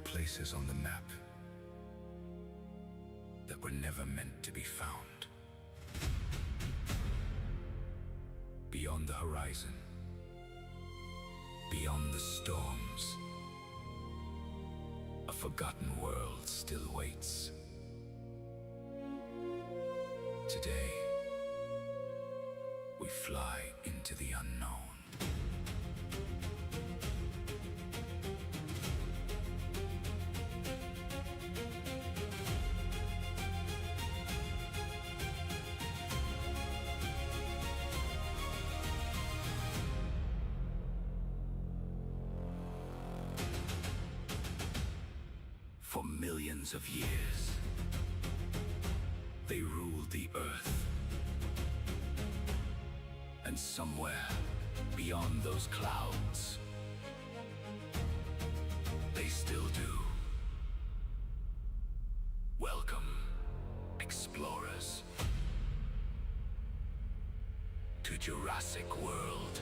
places on the map that were never meant to be found. Beyond the horizon, beyond the storms, a forgotten world still waits. Today, we fly into the unknown. For millions of years, they ruled the earth. And somewhere beyond those clouds, they still do. Welcome, explorers, to Jurassic World.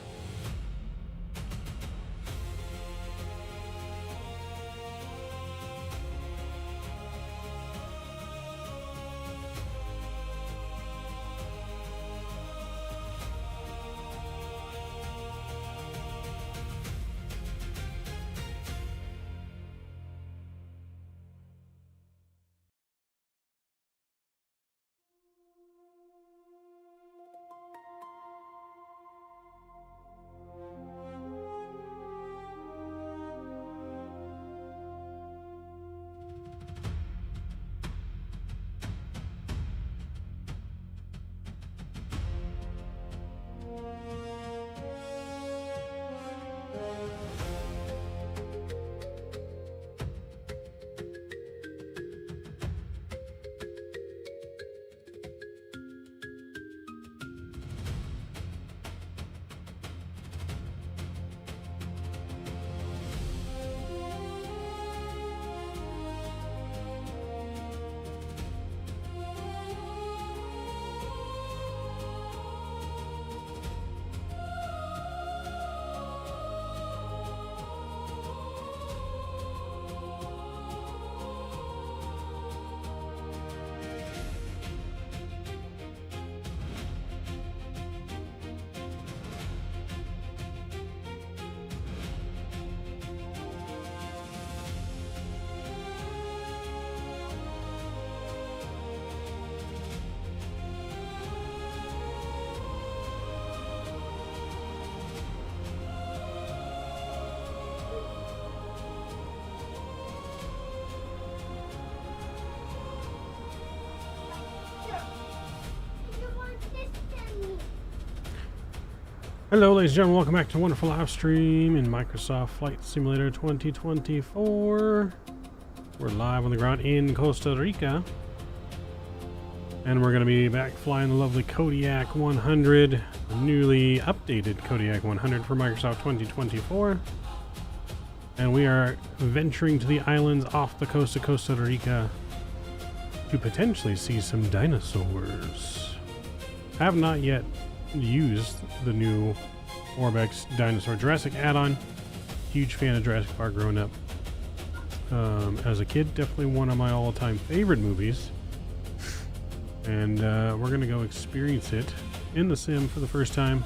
Hello ladies and gentlemen, welcome back to a wonderful live stream in Microsoft Flight Simulator 2024. We're live on the ground in Costa Rica. And we're going to be back flying the lovely Kodiak 100, the newly updated Kodiak 100 for Microsoft 2024. And we are venturing to the islands off the coast of Costa Rica to potentially see some dinosaurs. I have not yet used the new orbx dinosaur Jurassic add-on. Huge fan of Jurassic Park growing up. As a kid, definitely one of my all-time favorite movies. And we're gonna go experience it in the sim for the first time.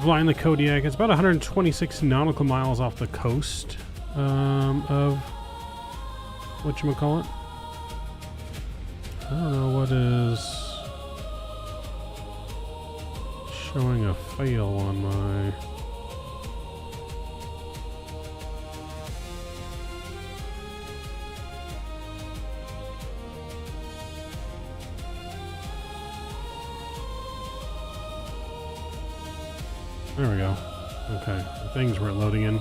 Flying the Kodiak. It's about 126 nautical miles off the coast of whatchamacallit. I don't know what is showing a fail on my... There we go. Okay, the things weren't loading in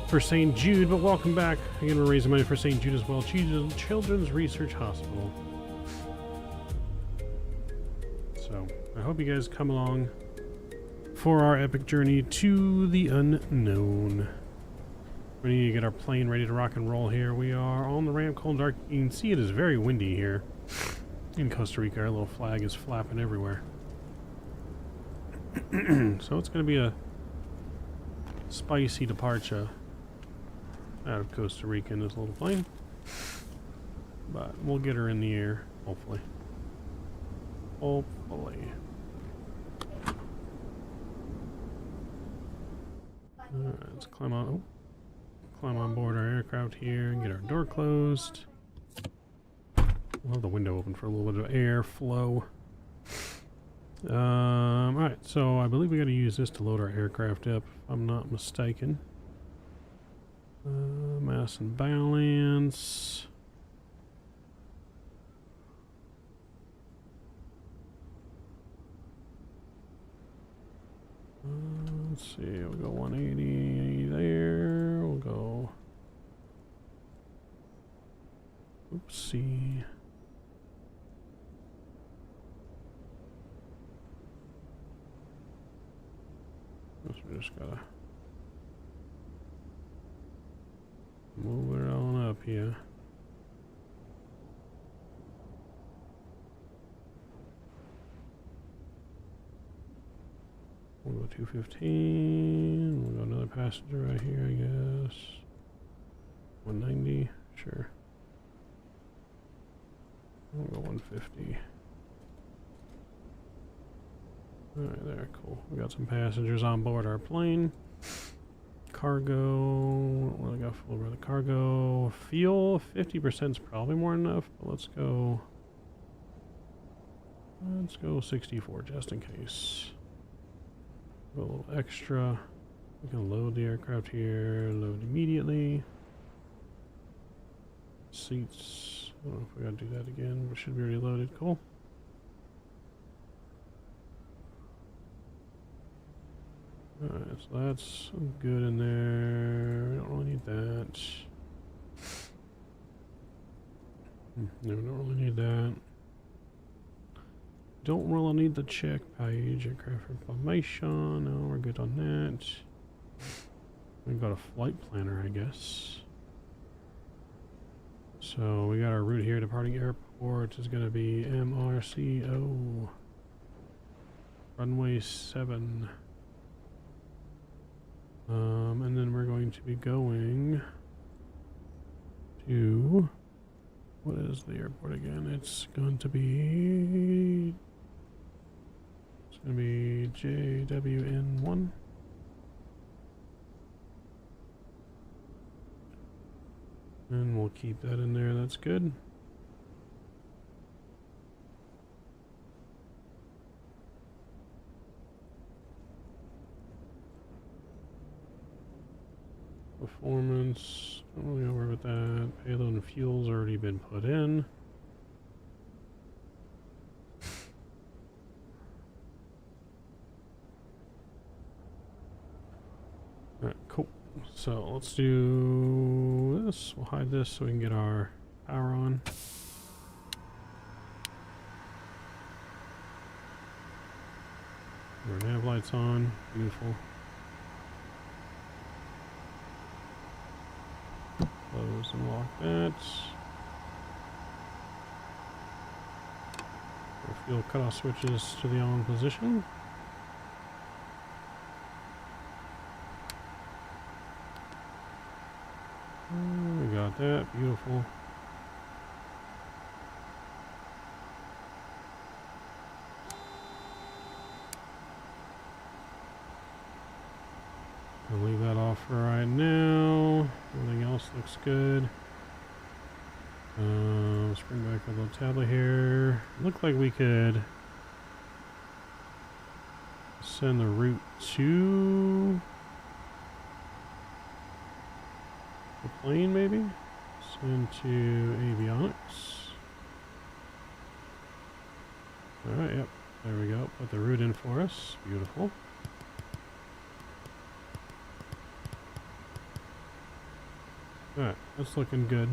for St. Jude, but welcome back. Again, we're raising money for St. Jude as well. Children's Research Hospital. So, I hope you guys come along for our epic journey to the unknown. We need to get our plane ready to rock and roll here. We are on the ramp cold dark. You can see it is very windy here in Costa Rica. Our little flag is flapping everywhere. So it's going to be a spicy departure. out of Costa Rica in this little plane. But we'll get her in the air, hopefully. Hopefully. Alright, let's climb on. Oh, climb on board our aircraft here and get our door closed. We'll have the window open for a little bit of air flow. Alright, so I believe we got to use this to load our aircraft up, if I'm not mistaken. Mass and balance. Let's see, we'll go 180 there, we'll go, oopsie. Guess we just gotta move it on up here. We'll go 215. We'll go another passenger right here, I guess. 190, sure. We'll go 150. Alright, there, cool. We got some passengers on board our plane. Cargo, what do I got for the cargo? Fuel, 50% is probably more than enough, but let's go 64 just in case. A little extra. We can load the aircraft here, load immediately. Seats, I don't know if we gotta do that again, but should be already loaded. Cool. Alright, so that's good in there. We don't really need that. No, we don't really need that. Don't really need the check page. Aircraft information. No, we're good on that. We've got a flight planner, I guess. So we got our route here. Departing airport is going to be MRCO. Runway 7. And then we're going to be going to, what is the airport again? It's going to be JWN1. And we'll keep that in there, that's good. Performance, don't really worry about that. Payload and fuel's already been put in. Alright, cool. So let's do this. We'll hide this so we can get our power on. Our nav lights on. Beautiful. Close and lock that. Our fuel cutoff switches to the on position. We got that. Beautiful. I'll leave that off for right now. Everything else looks good. Let's bring back a little tablet here. Looked like we could send the route to the plane, maybe? Send to avionics. Alright, yep. There we go. Put the route in for us. Beautiful. Alright, that's looking good.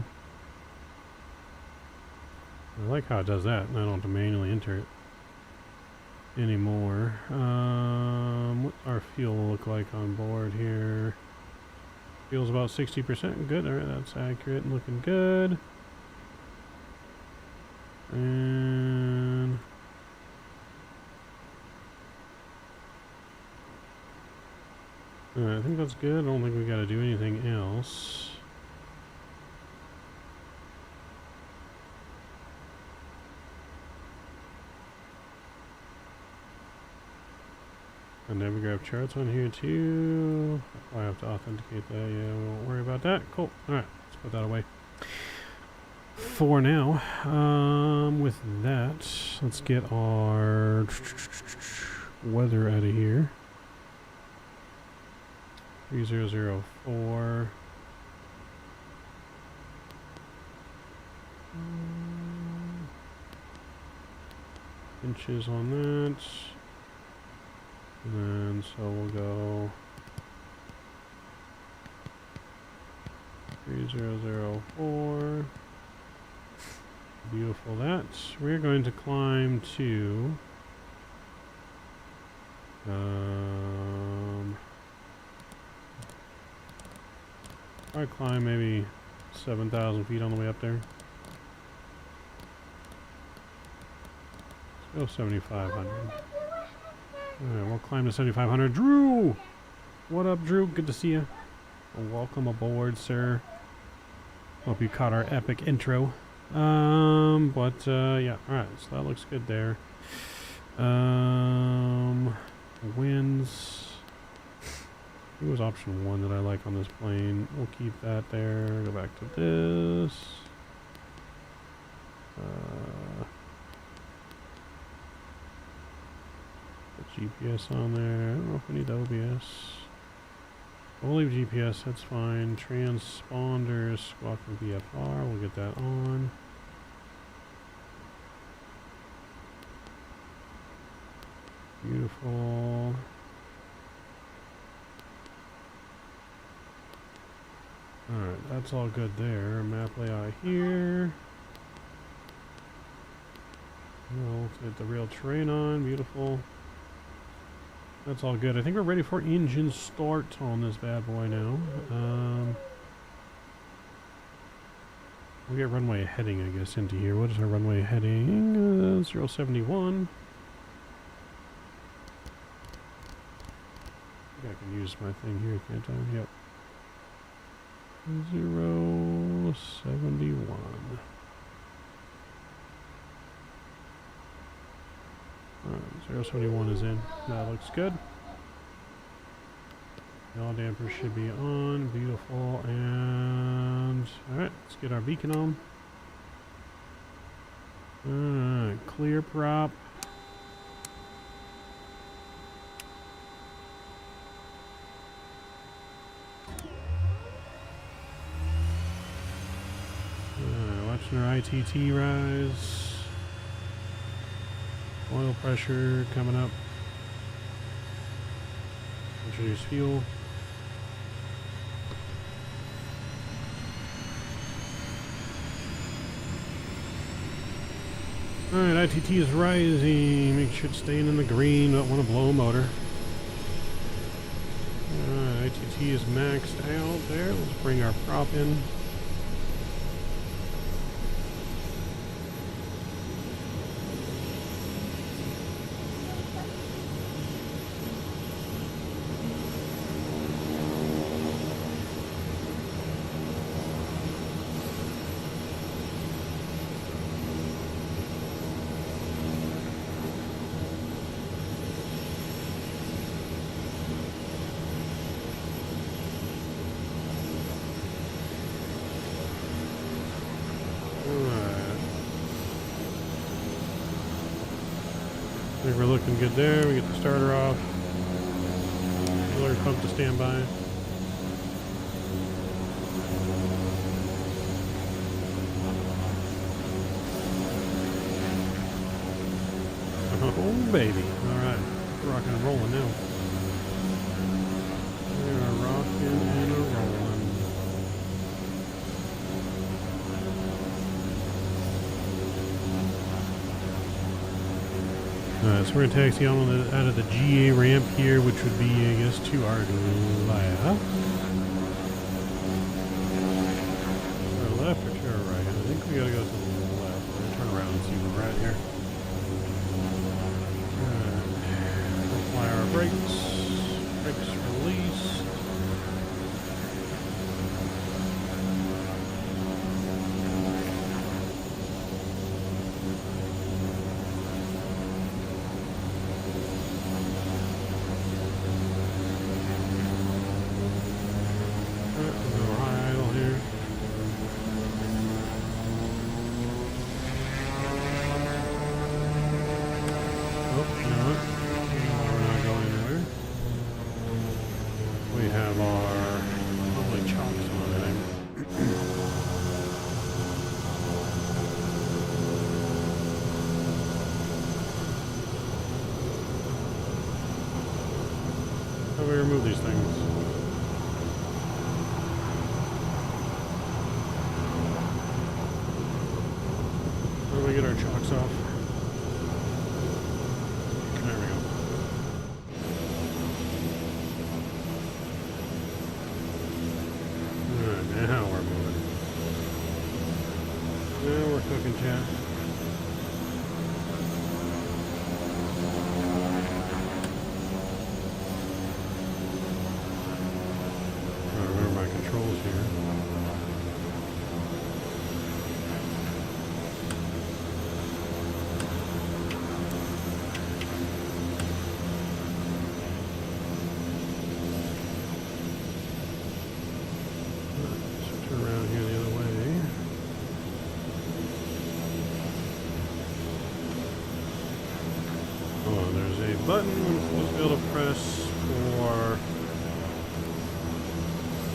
I like how it does that, and I don't have to manually enter it anymore. What's our fuel look like on board here? Fuel's about 60%. Good, alright, that's accurate and looking good. And alright, I think that's good. I don't think we gotta do anything else. And then we grab charts on here too. Oh, I have to authenticate that. Yeah, we won't worry about that. Cool. Alright, let's put that away. For now, with that, let's get our weather out of here. 3004. Inches on that. And then, so we'll go 3004. Beautiful. That we're going to climb to I climb maybe 7,000 feet on the way up there. Let's go 7,500. Alright, we'll climb to 7,500. Drew! What up, Drew? Good to see you. Welcome aboard, sir. Hope you caught our epic intro. Yeah, alright, so that looks good there. Winds. It was option 1 that I like on this plane. We'll keep that there. Go back to this. Put GPS on there. I don't know if we need the OBS. We'll leave GPS, that's fine. Transponders, squawk and VFR, we'll get that on. Beautiful. Alright, that's all good there. Map layout here. We'll get the real terrain on, beautiful. That's all good. I think we're ready for engine start on this bad boy now. We'll get runway heading, I guess, into here. What is our runway heading? 071. I think I can use my thing here, can't I? Yep. 071. Alright, 071 is in. That looks good. Yaw damper should be on. Beautiful. And alright, let's get our beacon on. Alright, clear prop. Watching our ITT rise. Oil pressure coming up. Introduce fuel. Alright, ITT is rising. Make sure it's staying in the green. Don't want to blow a motor. Alright, ITT is maxed out there. Let's bring our prop in. I think we're looking good there. We get the starter off. Auxiliary pump to stand by. Oh baby. Alright. Rocking and rolling now. We are rocking and rolling. Alright, so we're going to taxi on out of the GA ramp here, which would be, I guess, to our left. To our left or to our right? I think we got to go to the left. We're going to turn around and see where we're at here. Alright, apply our brakes. Brakes release. we remove these things? Where do we get our chocks off? There we go. Alright, now we're moving. Now we're cooking, chat. Button I'm supposed to be able to press for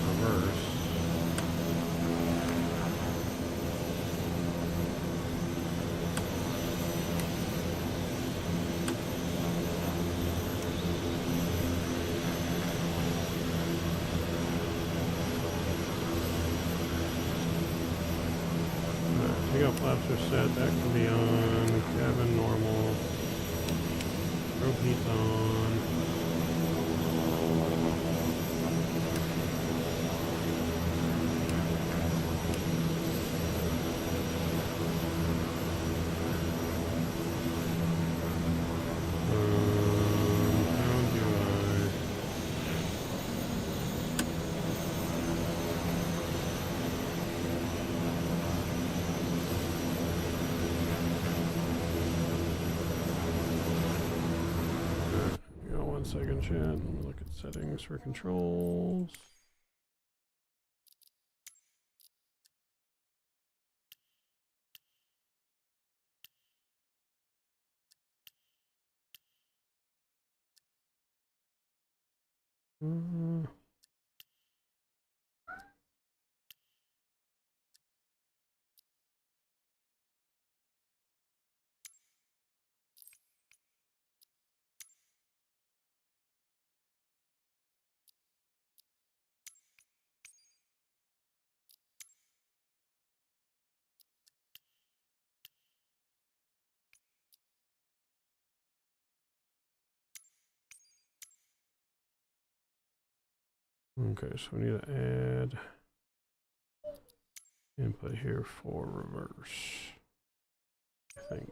reverse. Alright, take out flaps are set, that can be on, cabin normal. Heat on. How do I? One second, chat. Let me look at settings for controls. Okay, so we need to add input here for reverse, I think.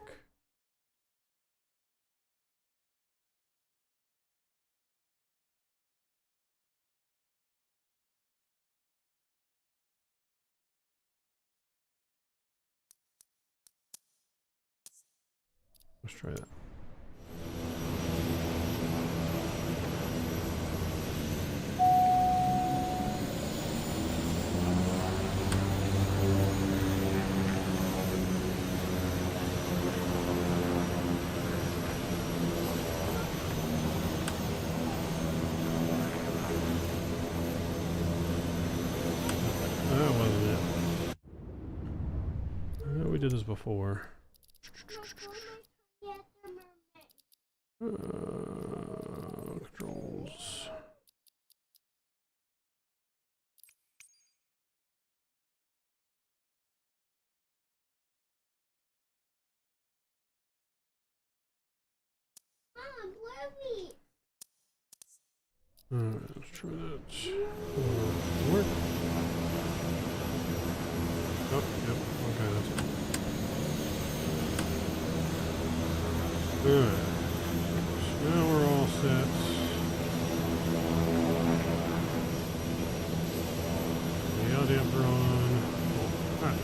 Let's try that. We did this before. Controls. Let's try that. Work. Oh, yep. Okay, that's it. Alright. So now we're all set. The audio on. Alright.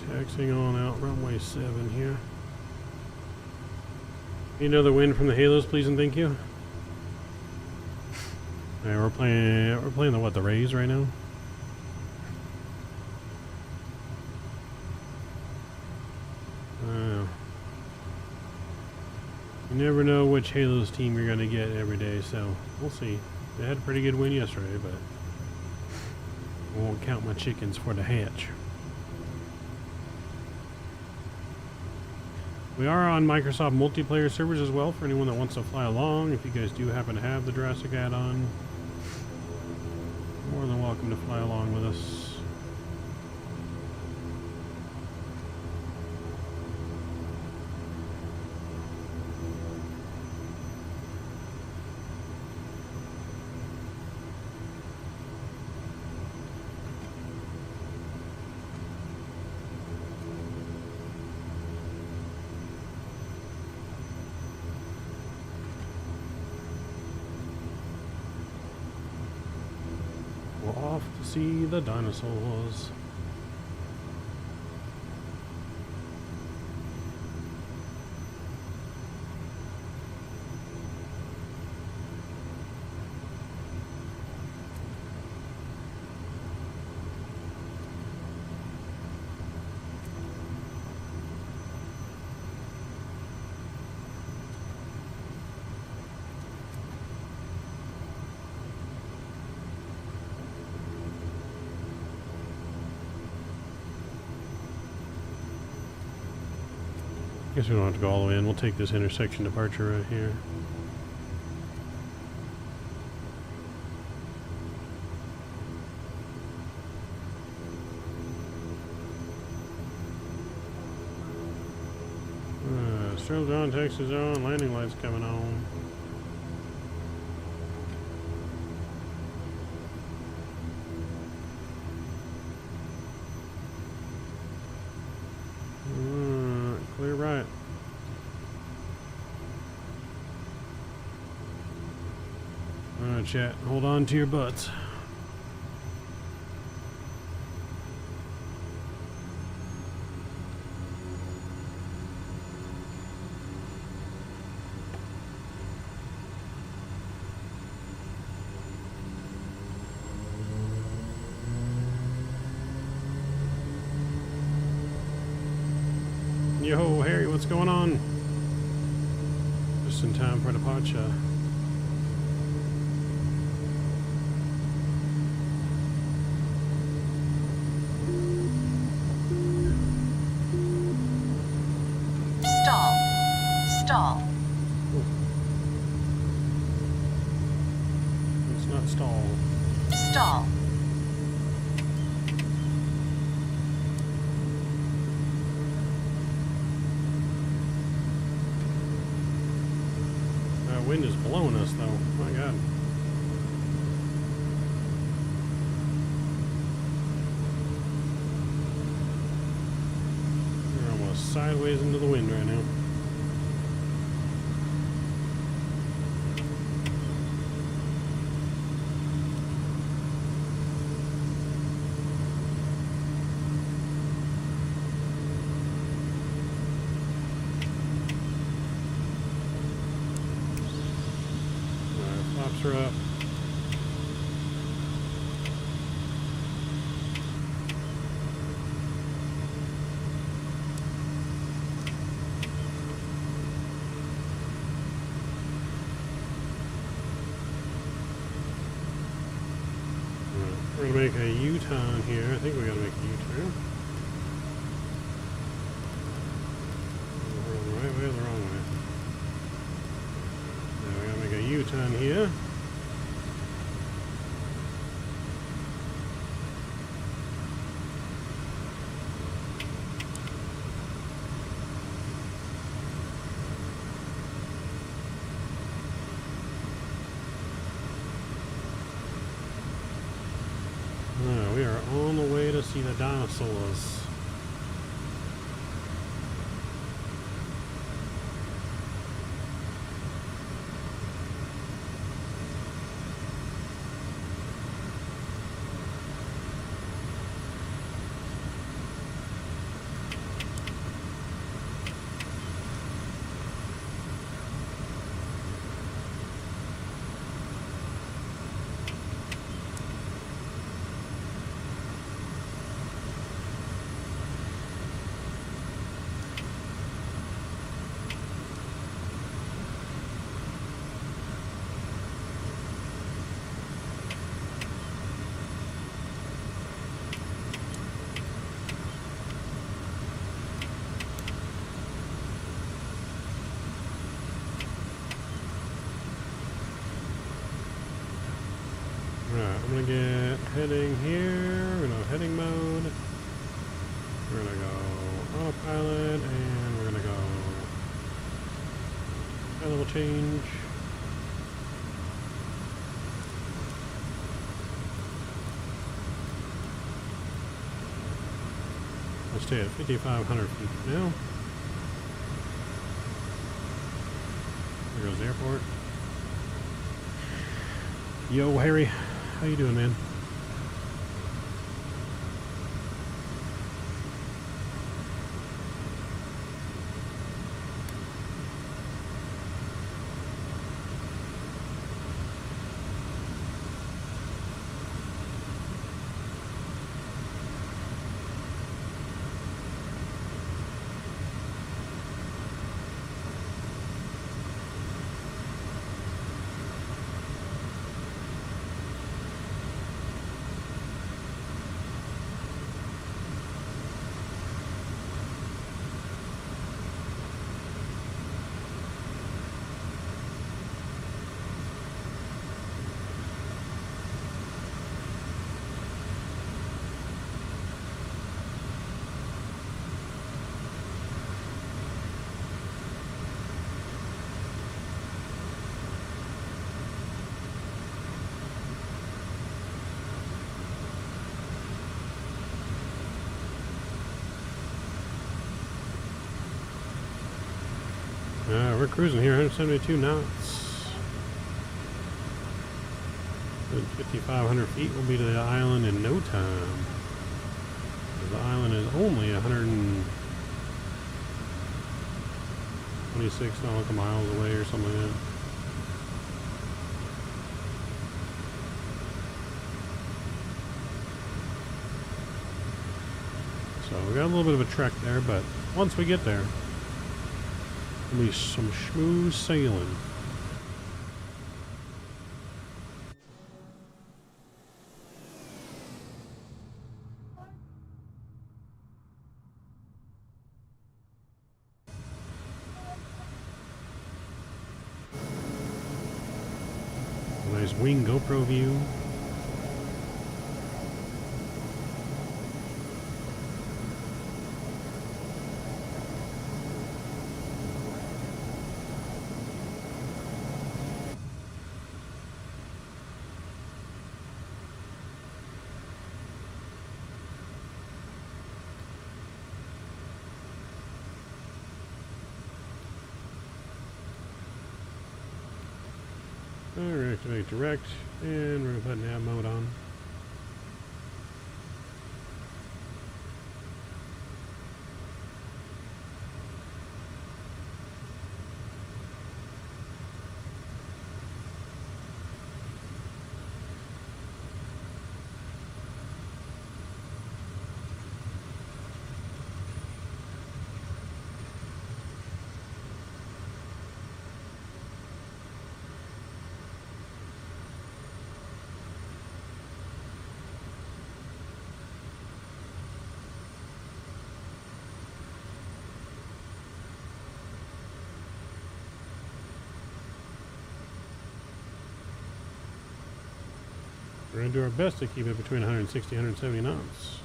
Taxing on out runway 7 here. Another win from the Halos, please and thank you. Alright, we're playing the what, the Rays right now? You never know which Halos team you're gonna get every day, so we'll see. They had a pretty good win yesterday, but I won't count my chickens for the hatch. We are on Microsoft multiplayer servers as well for anyone that wants to fly along. If you guys do happen to have the Jurassic add-on, more than welcome to fly along with us. Off to see the dinosaurs. Guess we don't have to go all the way in. We'll take this intersection departure right here. Strobe on, taxis on, landing lights coming on. Clear right. Alright, chat. Hold on to your butts. Yo, Harry, what's going on? Just in time for the pot shot. Stall. Ooh. It's not stall. Stall. Wind is blowing us though. My God. We're almost sideways into the wind right now. Her up. We're gonna make a U-turn here. I think we gotta make a U-turn. We're the right way or the wrong way? Yeah, we gotta make a U-turn here. We are on the way to see the dinosaurs. heading here. We're gonna go heading mode. We're gonna go autopilot, and we're gonna go a little change. We'll stay at 5,500 feet for now. There goes the airport. Yo, Harry, how you doing, man? We're cruising here, 172 knots. Good 5,500 feet. We'll be to the island in no time. The island is only 126 nautical miles away or something like that. So we got a little bit of a trek there, but once we get there, there'll be some smooth sailing. A nice wing GoPro view. We're going to activate direct, and we're going to put nav mode on. We're going to do our best to keep it between 160 and 170 knots.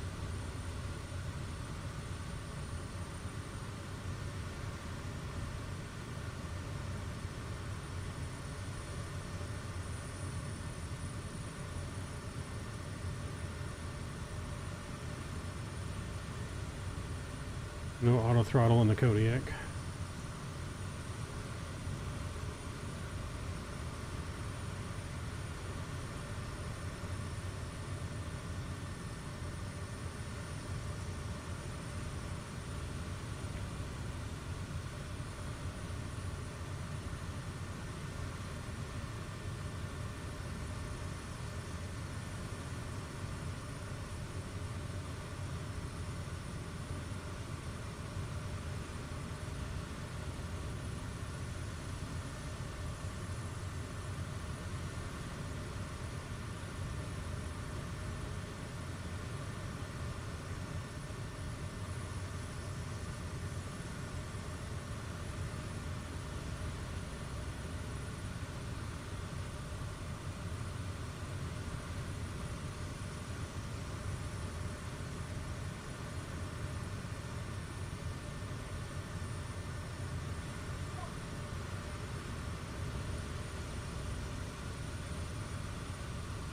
No auto throttle in the Kodiak.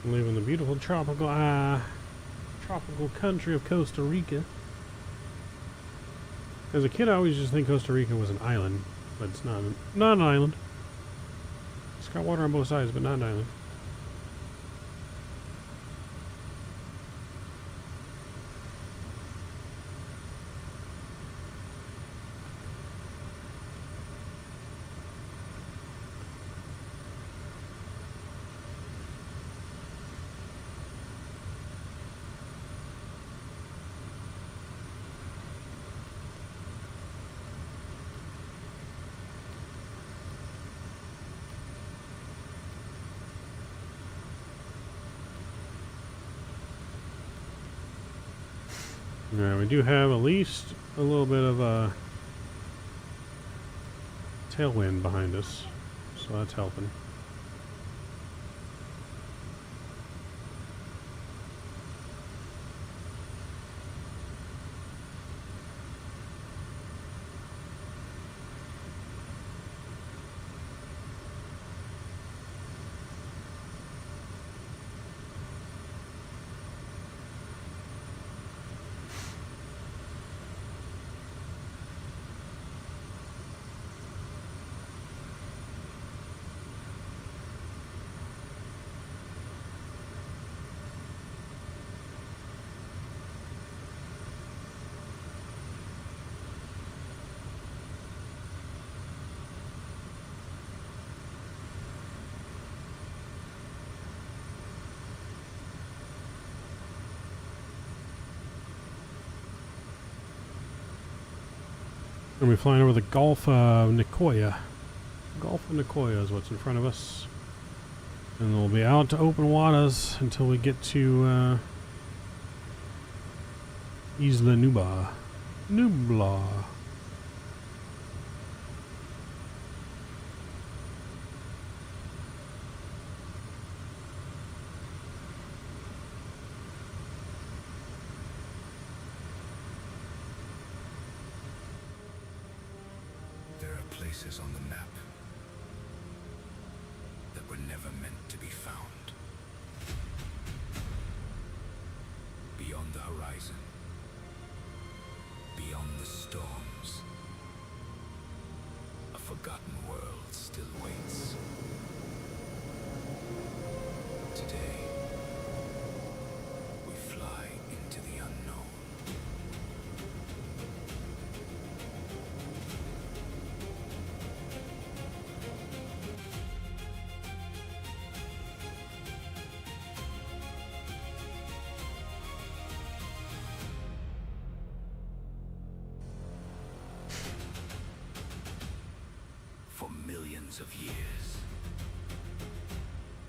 Live in the beautiful tropical country of Costa Rica. As a kid, I always just think Costa Rica was an island, but it's not. Not an island. It's got water on both sides, but not an island. Alright, we do have at least a little bit of a tailwind behind us, so that's helping. We're going to be flying over the Gulf of Nicoya. Gulf of Nicoya is what's in front of us. And we'll be out to open waters until we get to Isla Nubla. Places on the map that were never meant to be found. Beyond the horizon, beyond the storms, a forgotten world still waits. Today, we fly into the unknown. For millions of years,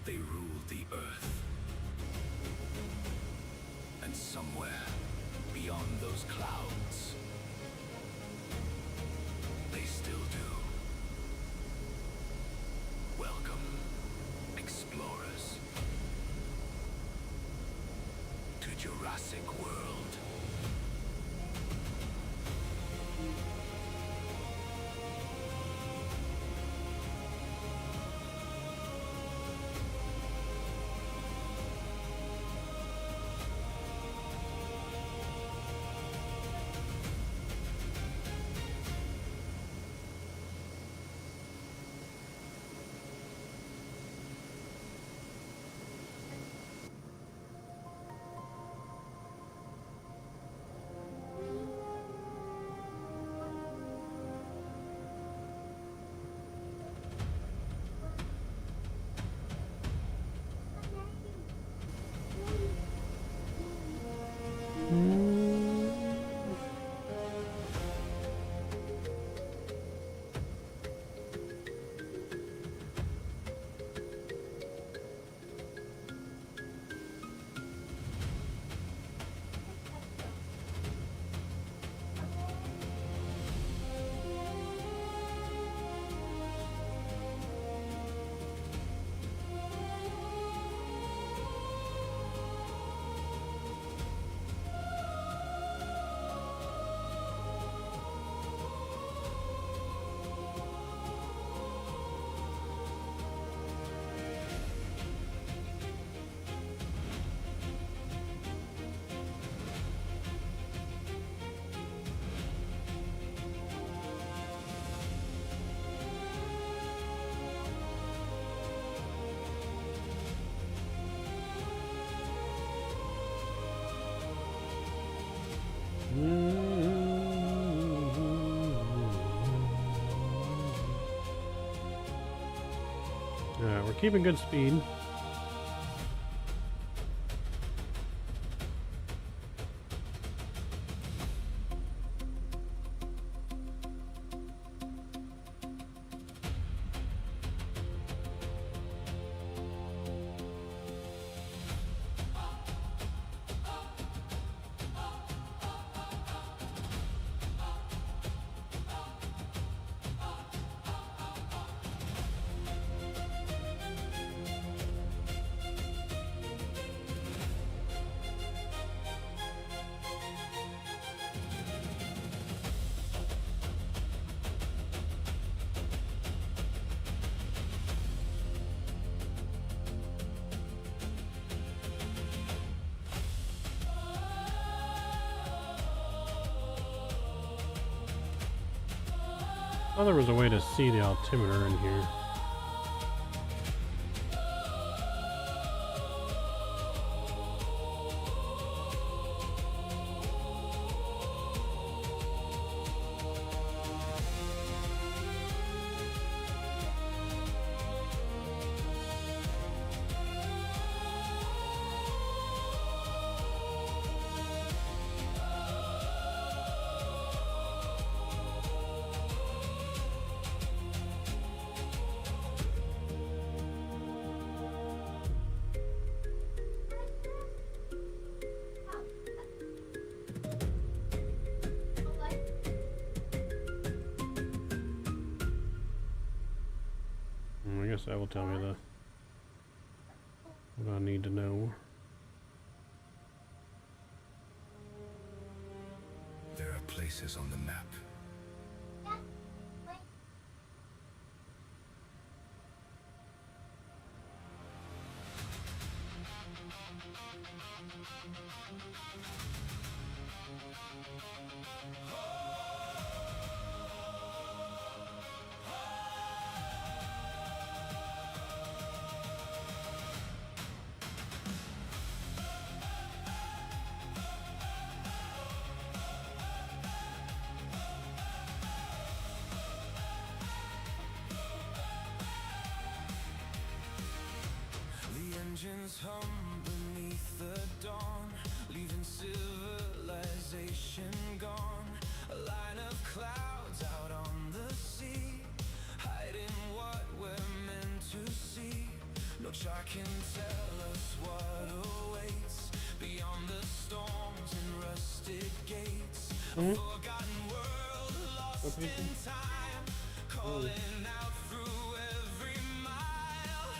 they ruled the earth. And somewhere beyond those clouds, they still do. Welcome, explorers, to Jurassic World. keeping good speed. Oh, there was a way to see the altimeter in here. I guess that will tell me what I need to know. There are places on the map. Engines hum beneath the dawn, leaving civilization gone. A line of clouds out on the sea, hiding what we're meant to see. No chart can tell us what awaits beyond the storms and rusted gates. A forgotten world lost in time, calling out through every mile.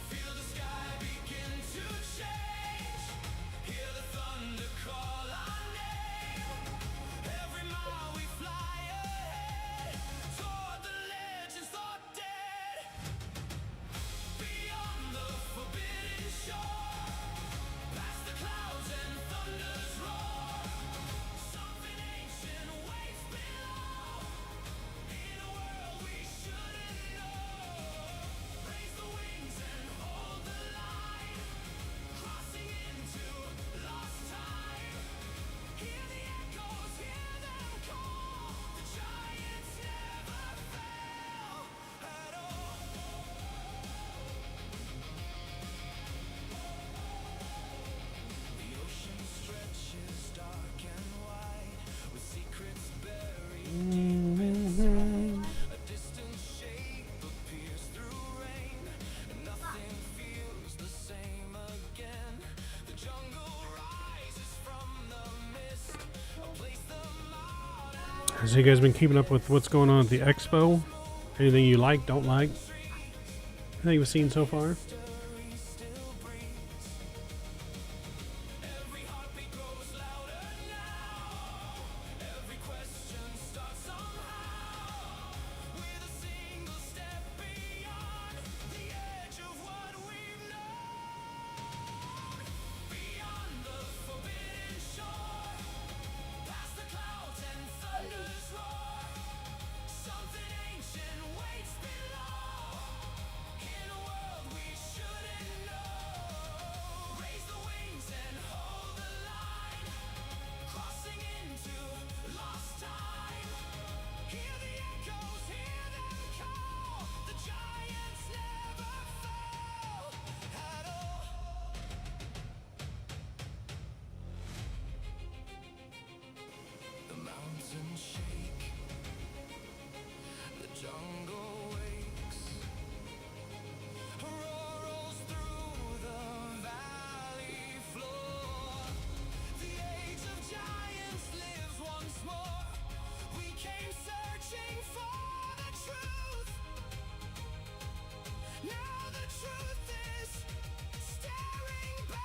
Feel the sky begin to change, hear the thunder call our name. Every mile we fly ahead, toward the legends thought dead. Beyond the forbidden shore, past the clouds and thunder's roar. Something ancient waits below, in a world we shouldn't know. Raise the wings and hold the line, crossing into lost time. Hear the echoes, hear them call. The giants never fail at all. The ocean stretches dark and wide, with secrets buried deep inside. A distant shape appears through rain, and nothing feels the same again. The jungle rises from the mist, a place the modern So you guys been keeping up with what's going on at the expo? Anything you like, don't like? Anything you've seen so far? history still breathes. Every heartbeat grows louder now. Every question starts somehow, with a single step beyond the edge of what we've known. Beyond the forbidden shore, past the clouds and thunder's roar. Something ancient waits below, in a world we mountains shake, the jungle wakes, a roar rolls through the valley floor. The age of giants lives once more. We came searching for the truth. Now the truth is staring back.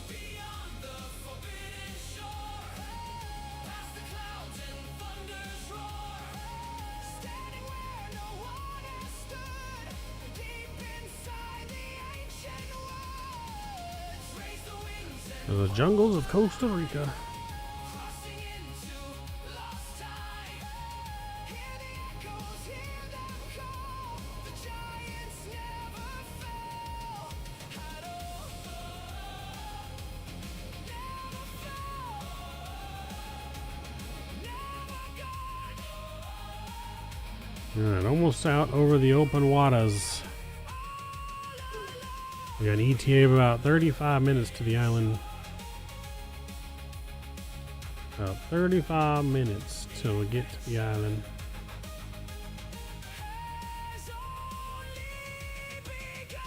Beyond the forbidden shore, past the clouds and thunder's roar, standing where no one has stood, deep inside the ancient woods. Raise the wings and The jungles of Costa Rica. crossing into lost time. Hear the echoes, hear them call. The giants never fell. At all. Never fell. Never gone. Alright, almost out over the open waters. We got an ETA of about 35 minutes to the island. About 35 minutes till we get to the island. Has only begun.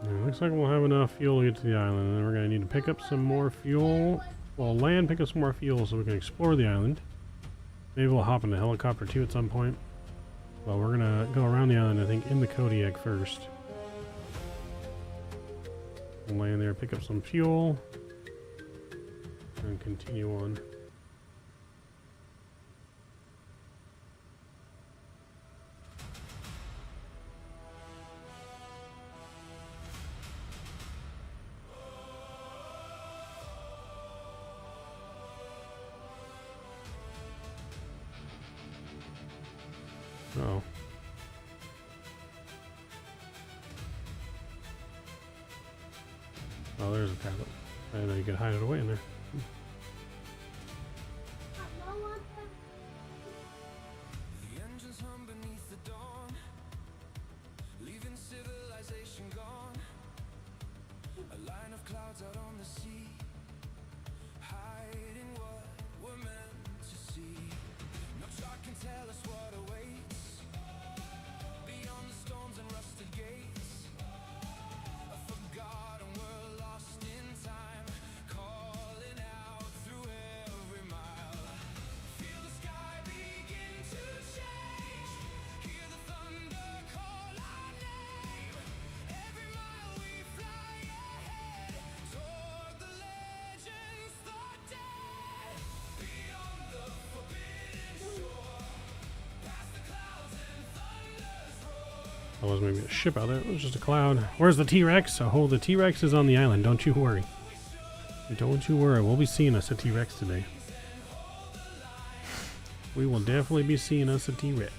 Yeah, looks like we'll have enough fuel to get to the island, and then we're going to need to pick up some more fuel. Well, land, pick up some more fuel so we can explore the island. Maybe we'll hop in a helicopter too at some point. Well, we're going to go around the island, I think, in the Kodiak first. We'll land there, pick up some fuel, and continue on. Oh. Oh, there's a tablet. I didn't know you could hide it away in there. The engines hum beneath the dawn, leaving civilization gone. A line of clouds out on the sea, hiding what we're meant to see. No chart can tell us what awaits beyond the storms and rusted gates. A forgotten world lost in time, calling out through every mile. Feel the sky begin to change, hear the thunder call our name. Every mile we fly ahead toward the legends thought dead. Beyond the forbidden shore, past the clouds and thunder's roar. That was maybe a ship out there. It was just a cloud. Where's the T-Rex? Oh, the T-Rex is on the island. Don't you worry. Don't you worry. We'll be seeing us a T-Rex today. We will definitely be seeing us a T-Rex.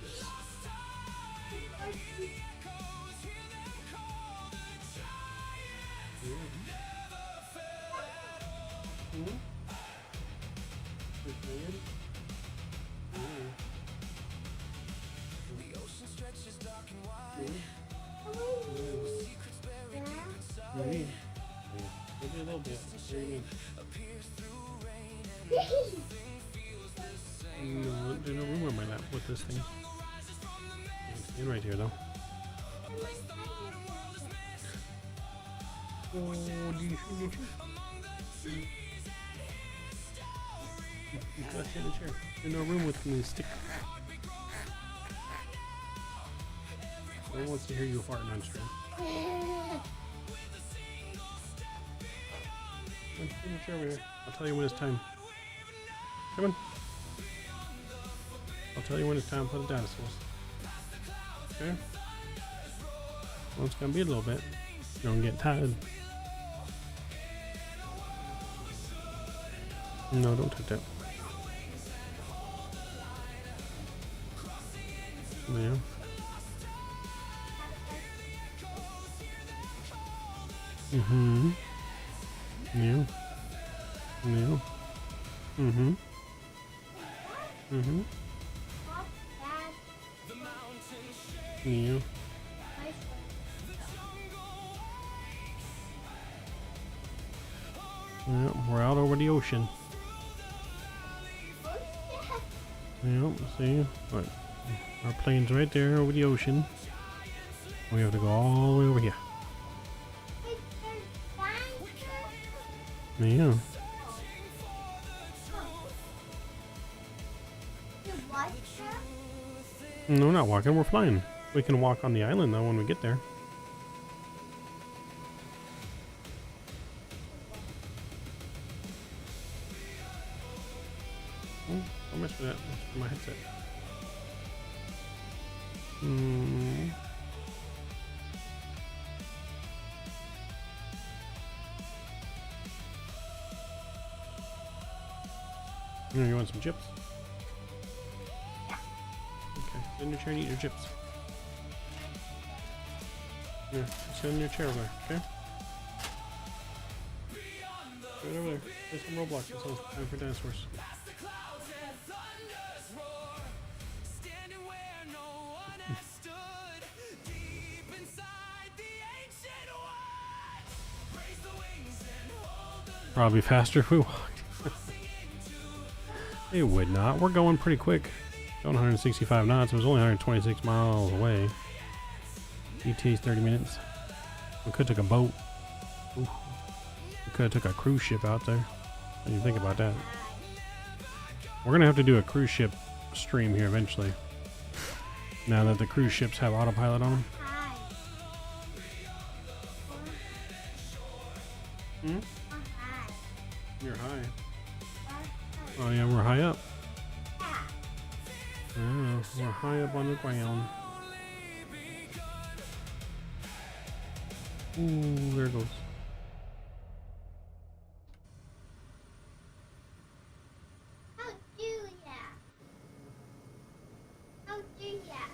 The ocean stretches dark and wide, with secrets buried deep inside. Appears through rain and nothing feels the same. No, there's no room on my lap with this thing. It's in right here, though. Oh, do you see the chair? You gotta sit in the chair. There's no room with me stick. No one wants to hear you farting on stream. Come on, sit in the chair over here. I'll tell you when it's time. Come on. I'll tell you when it's time for the dinosaurs. Okay? Well, it's gonna be a little bit. You're gonna get tired. No, don't touch that. Yeah. Mm-hmm. Yeah. Yeah. Mm-hmm. Mm-hmm. Yeah. Yeah, we're out over the ocean. Yeah, see? Right. Our plane's right there over the ocean. We have to go all the way over here. Yeah. No, we're not walking, we're flying. We can walk on the island though when we get there. Oh, don't mess with that. That's for my headset. You want some chips? Okay, sit in your chair and eat your chips. Here, sit in your chair over there, okay? Right over there. Play some Roblox until time for dinosaurs. Probably faster if we walked. It would not. We're going pretty quick. Going 165 knots. It was only 126 miles away. ETA's 30 minutes. We could have took a boat. Ooh. We could have took a cruise ship out there. What do you think about that? We're going to have to do a cruise ship stream here eventually. Now that the cruise ships have autopilot on them. Hmm? You're high. Oh yeah, we're high up. Yeah, we're high up on the ground. Ooh, there it goes. How do that? How do that?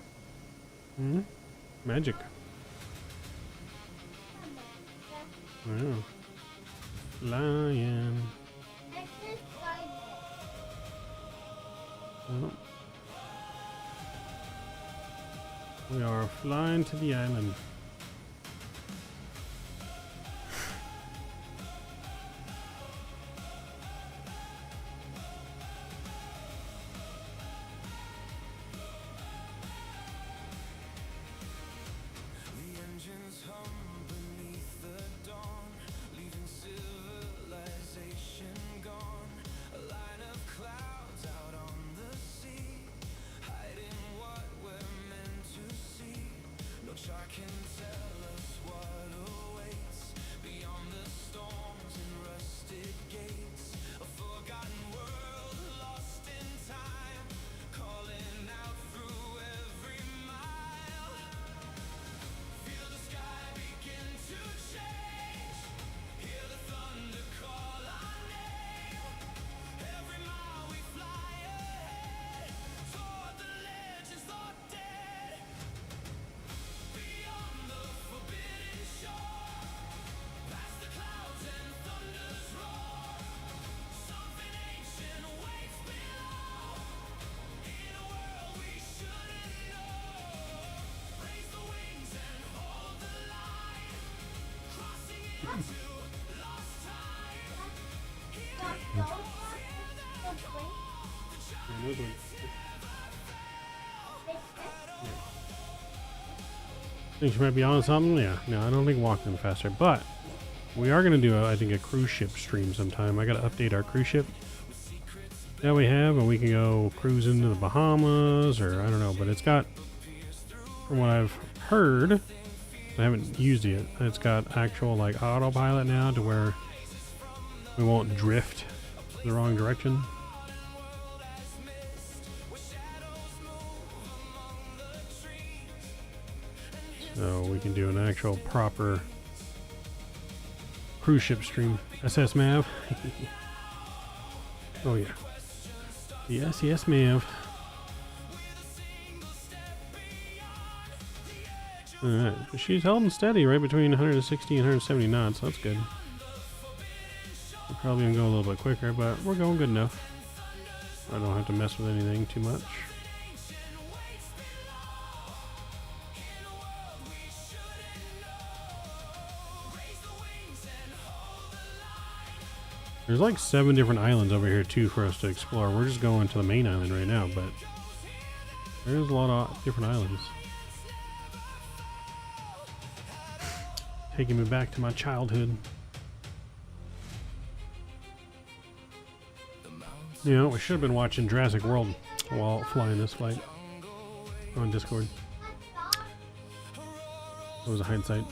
Hmm? Magic. Yeah. Lion. Oh. We are flying to the island. Think you might be on something? Yeah. No, I don't think walking faster, but we are going to do, I think, a cruise ship stream sometime. I got to update our cruise ship that we have, and we can go cruise into the Bahamas, or I don't know, but it's got, from what I've heard, I haven't used it yet, it's got actual like autopilot now to where we won't drift the wrong direction. So we can do an actual proper cruise ship stream. SS Mav. Oh yeah. Yes, yes, ma'am. Alright, she's holding steady right between 160 and 170 knots, so that's good. We're probably gonna go a little bit quicker, but we're going good enough. I don't have to mess with anything too much. There's like 7 different islands over here too for us to explore. We're just going to the main island right now, but there's a lot of different islands. Taking me back to my childhood. You know, we should have been watching Jurassic World while flying this flight on Discord. It was a hindsight.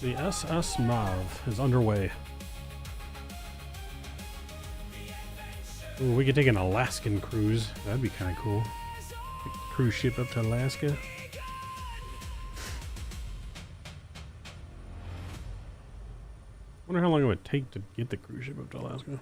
The SS-MAV is underway. Ooh, we could take an Alaskan cruise. That'd be kind of cool. Take a cruise ship up to Alaska. Wonder how long it would take to get the cruise ship up to Alaska.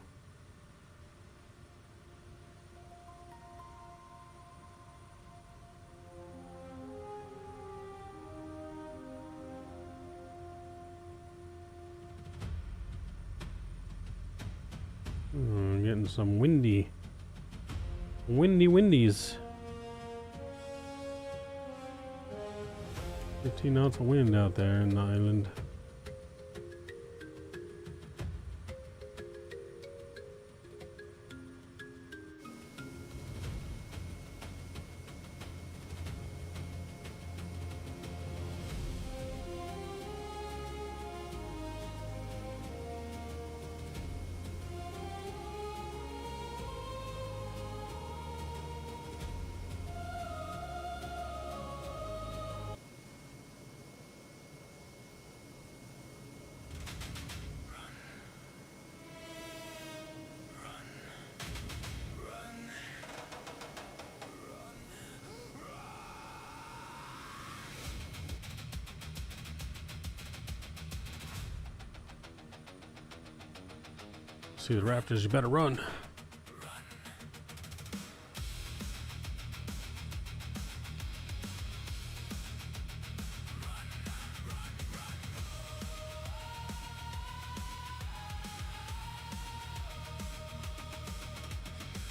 Getting some windies. 15 knots of wind out there in the island. See the raptors, you better run.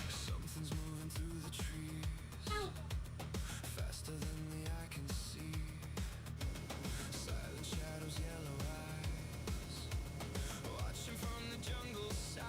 Something's moving through the trees, faster than the eye can see. Silent shadows, yellow eyes, watching from the jungle side.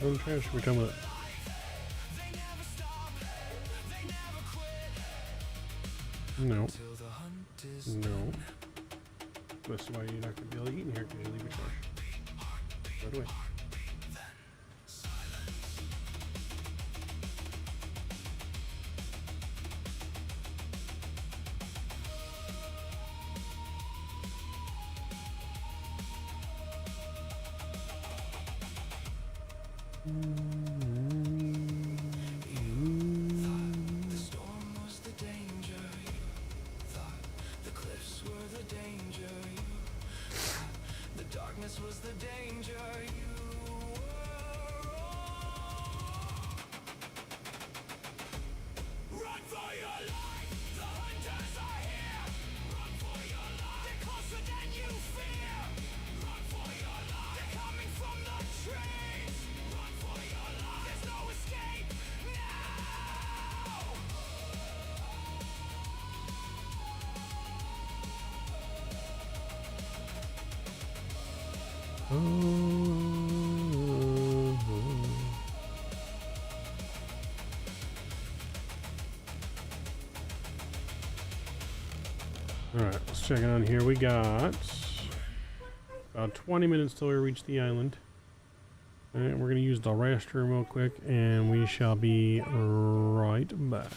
I'm trying to become a. No. No. That's why you're not gonna be able to eat in here because you leave it fresh. Right away. The storm was the danger. You thought the cliffs were the danger. You thought the darkness was the danger. You were wrong. Run for your life. The hunters are here. Run for your life. They're closer than you fear. Run for your life. They're coming from the trees. Run for your life. There's no escape now. Alright, let's check it on here. We got about 20 minutes till we reach the island. Alright, we're going to use the restroom real quick and we shall be right back.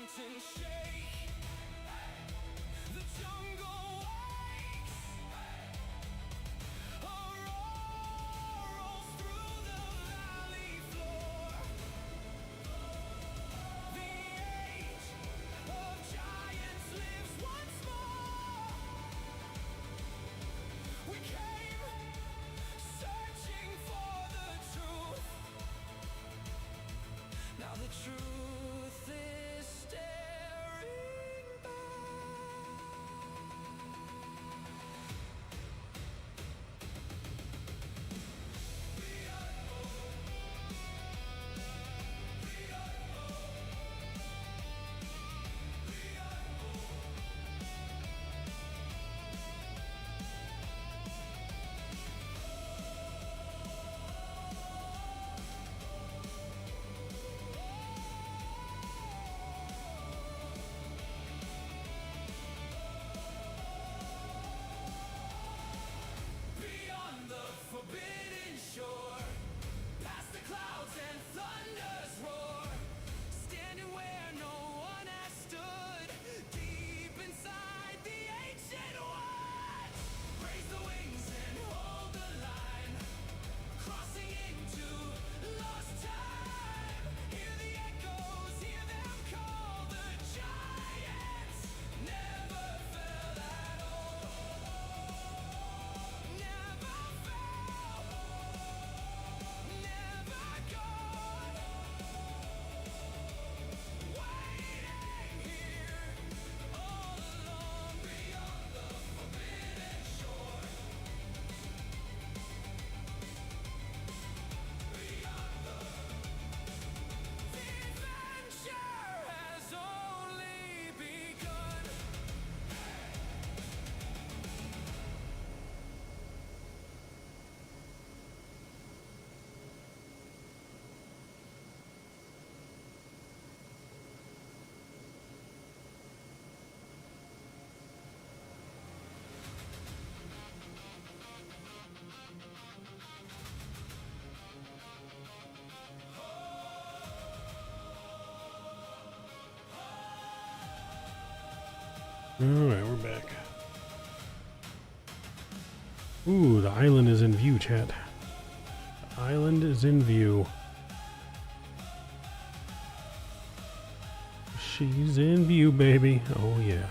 mountains shake, the jungle wakes, a roar rolls through the valley floor. The age of giants lives once more. We came searching for the truth. Now the truth is staring back. Beyond the forbidden shore, past the clouds and thunder's roar, standing where no one has stood, deep inside the ancient woods. Raise the wings and hold the line, crossing into lost time. Hear the echoes, hear them call. The giants never fell at all. Never fell, never gone. Waiting here all along, beyond the forbidden shore. Beyond the adventure has only begun. Alright, we're back. Ooh, the island is in view, chat. The island is in view. She's in view, baby. Oh, yeah.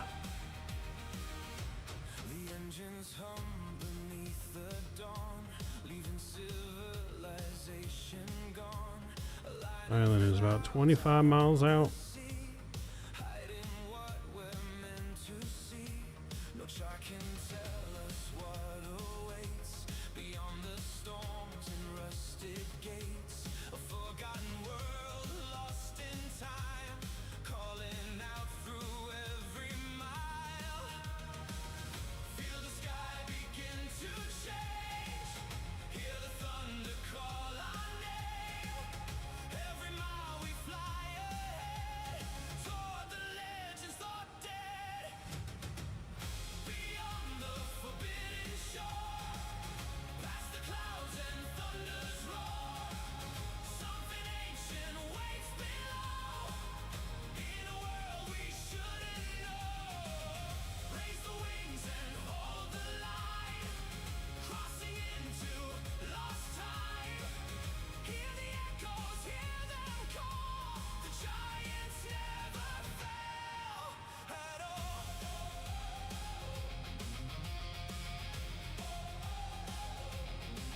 The engines hum beneath the dawn, leaving civilization gone. A line Island is about 25 miles out. hiding what we're meant to see. No chart can tell us what awaits beyond the storms and rusted gates. A forgotten world lost in time, calling out through every mile. Feel the sky begin to change, hear the thunder call our name. Every mile we fly ahead, toward the legends thought dead. Beyond the forbidden shore, past the clouds and thunder's roar, something ancient waits below, in a world we shouldn't know. Raise the wings and hold the line, crossing into lost time. Hear the echoes, hear them call. The giants never fell at all.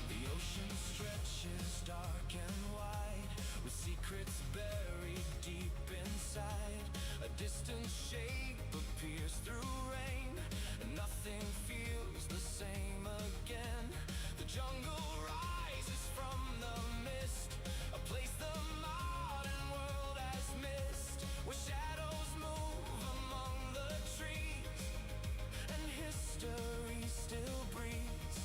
The ocean stretches dark and wide, with secrets buried deep inside. A distant shape appears through rain, and nothing feels the same again. The jungle rises from the mist, a place the modern world has missed, where shadows move among the trees, and history still breathes.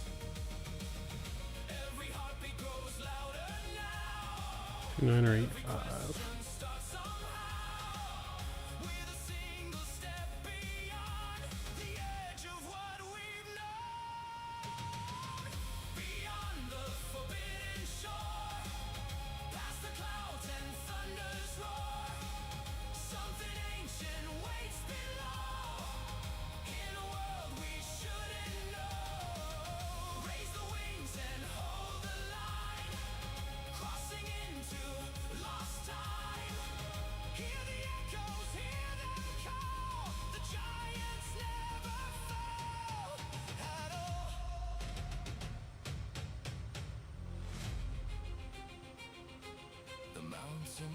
Every heartbeat grows louder now. 2985. Start somehow, with a single step beyond the edge of what we've known. Beyond the forbidden shore, past the clouds and thunder's roar, something ancient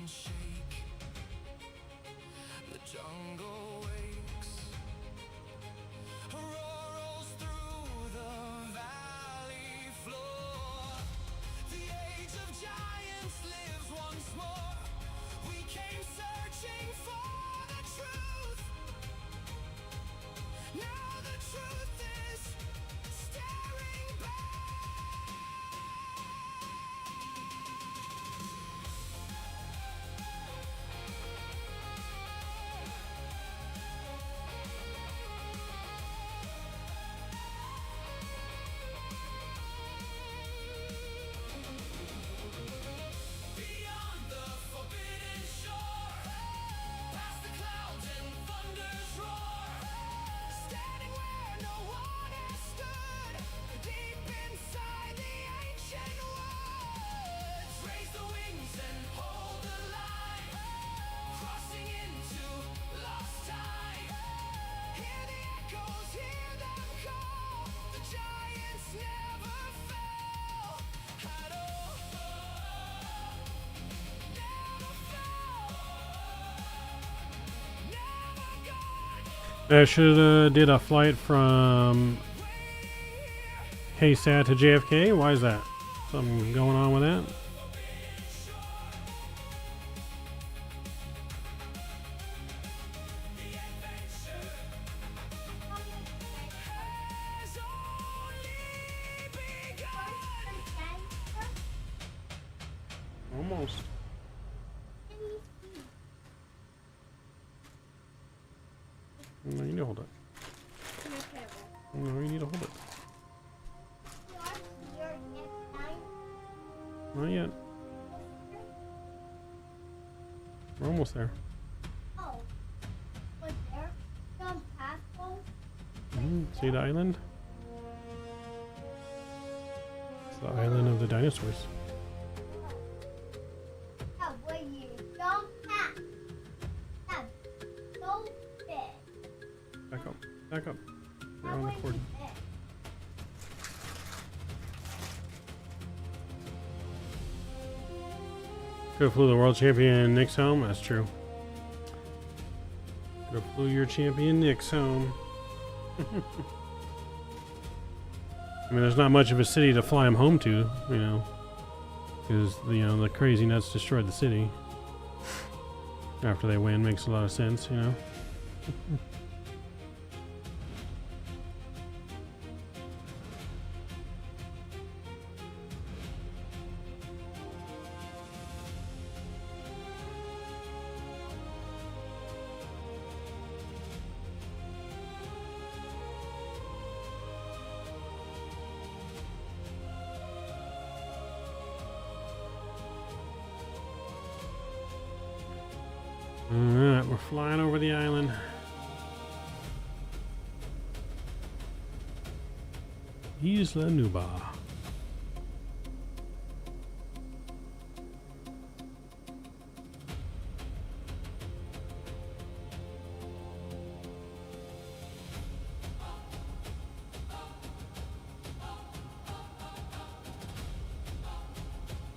shake. The jungle wakes. A roar rolls through the valley floor. The age of giants lives once more. We came searching for the truth. Now the truth is staring back. Beyond the forbidden shore, past the clouds and thunder's roar, standing where no one has stood, deep inside the ancient woods. Raise the wings and hold the line, crossing into lost time. Hear the echoes, hear them call. The giants never fell at all. Never fell. Never gone. I should have did a flight from KSAT to JFK. Why is that? Something going on with that? Has only begun. Almost. No, you need to hold it. No, you need to hold it. Not yet. We're almost there. Oh, was there some passport? See the island? It's the island of the dinosaurs. That way you don't have. That's so big. Back up. Back up. We're That on way the cord. big. Could have flew the world champion Nick's home. That's true. Could have flew your champion Nick's home. I mean, there's not much of a city to fly him home to, you know, because the crazy nuts destroyed the city. After they win, makes a lot of sense, you know. Alright, we're flying over the island. Isla Nuba.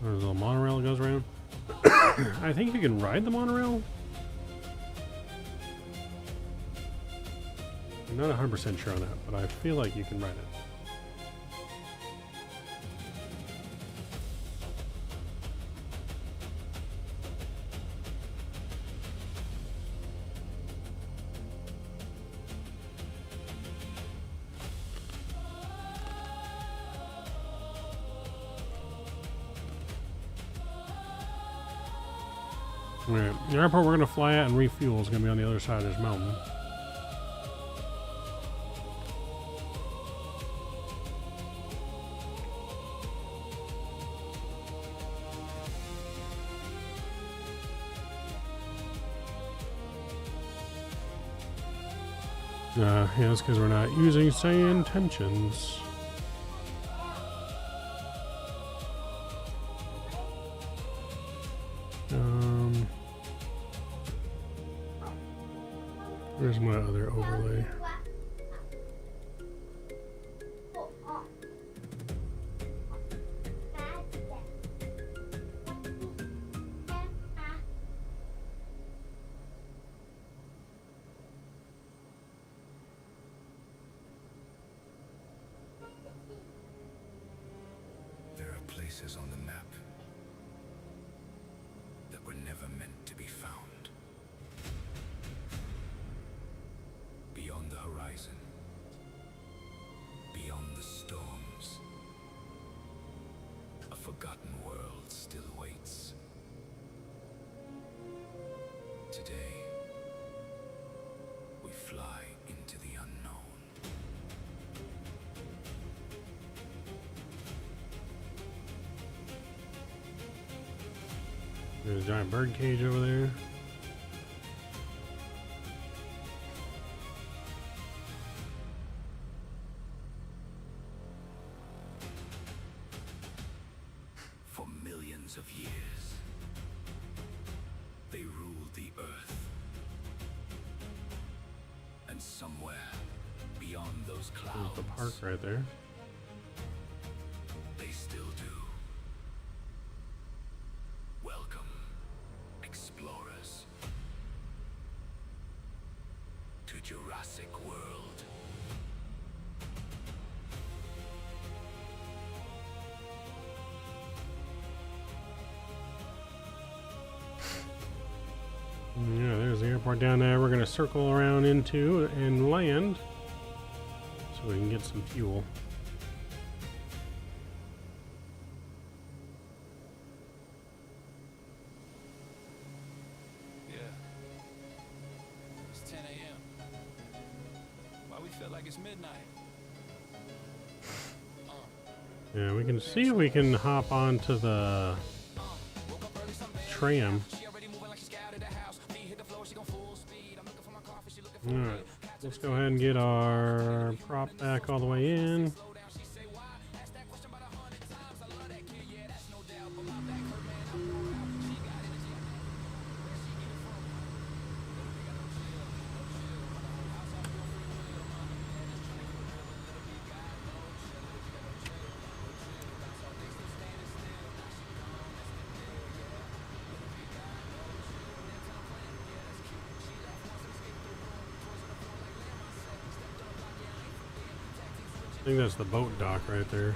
There's a little monorail that goes around. I think you can ride the monorail. I'm not 100% sure on that, but I feel like you can ride it. Alright, the airport we're going to fly at and refuel is going to be on the other side of this mountain. Yeah, that's because we're not using sand tensions. Where's my other overlay? places on the map that were never meant to be found. Beyond the horizon, beyond the storms, a forgotten world still waits. Today, we fly into the unknown. There's a giant bird cage over there. For millions of years, they ruled the earth. And somewhere beyond those There's clouds, the park right there. they still do. Welcome, explorers, to Jurassic World. Yeah, there's the airport down there. We're gonna circle around into and land so we can get some fuel. Yeah. It's 10 a.m. Why we feel like it's midnight? Yeah, we can see if we can hop onto the tram. Alright, let's go ahead and get our prop back all the way in. I think that's the boat dock right there.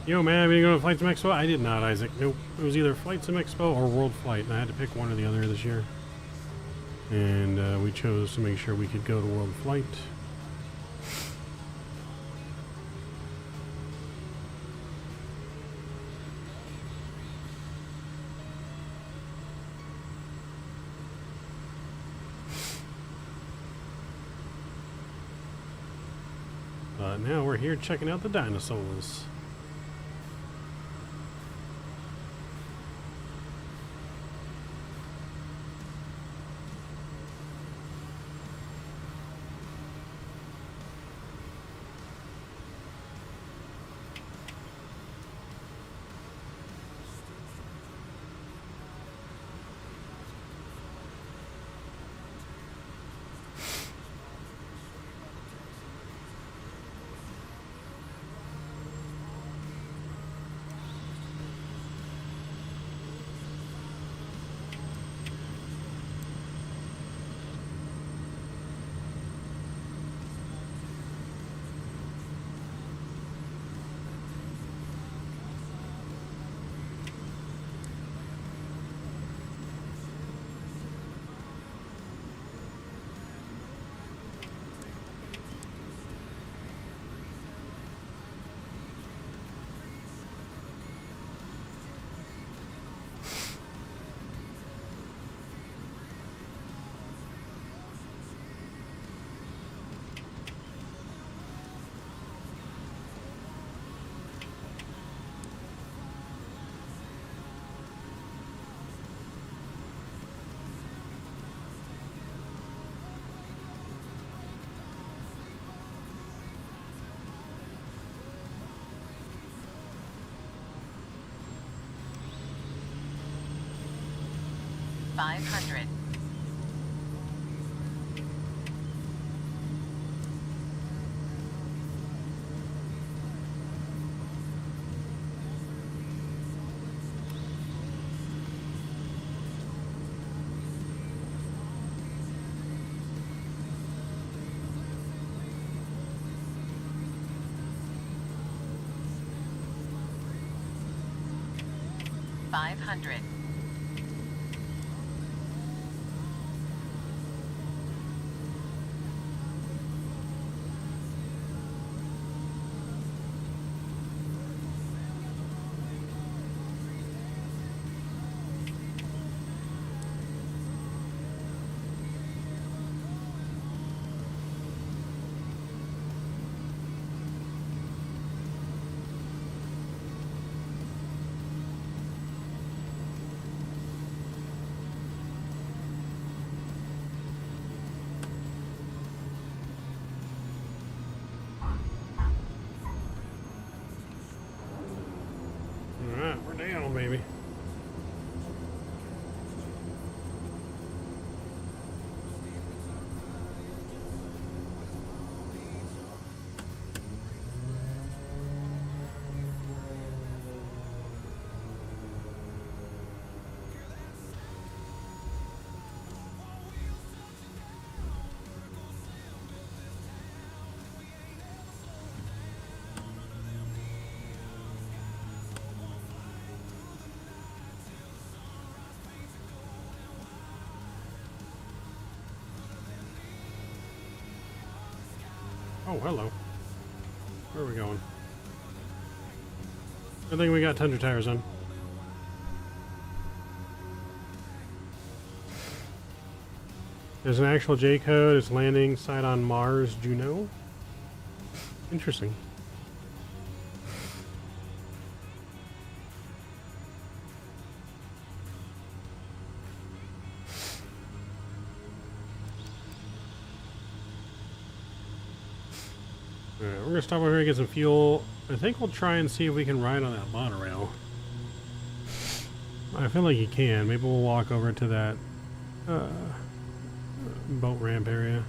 Yo, man, are you going to Flight Sim Expo? I did not, Isaac. Nope. It was either Flight Sim Expo or World Flight, and I had to pick one or the other this year. And we chose to make sure we could go to World Flight. But now we're here checking out the dinosaurs. 500. $500. Alright, we're down, baby. Oh, hello. Where are we going? I think we got Tundra tires on. There's an actual J code. It's landing site on Mars, Juno. Interesting. Alright, we're gonna stop over here and get some fuel. I think we'll try and see if we can ride on that monorail. I feel like you can. Maybe we'll walk over to that boat ramp area.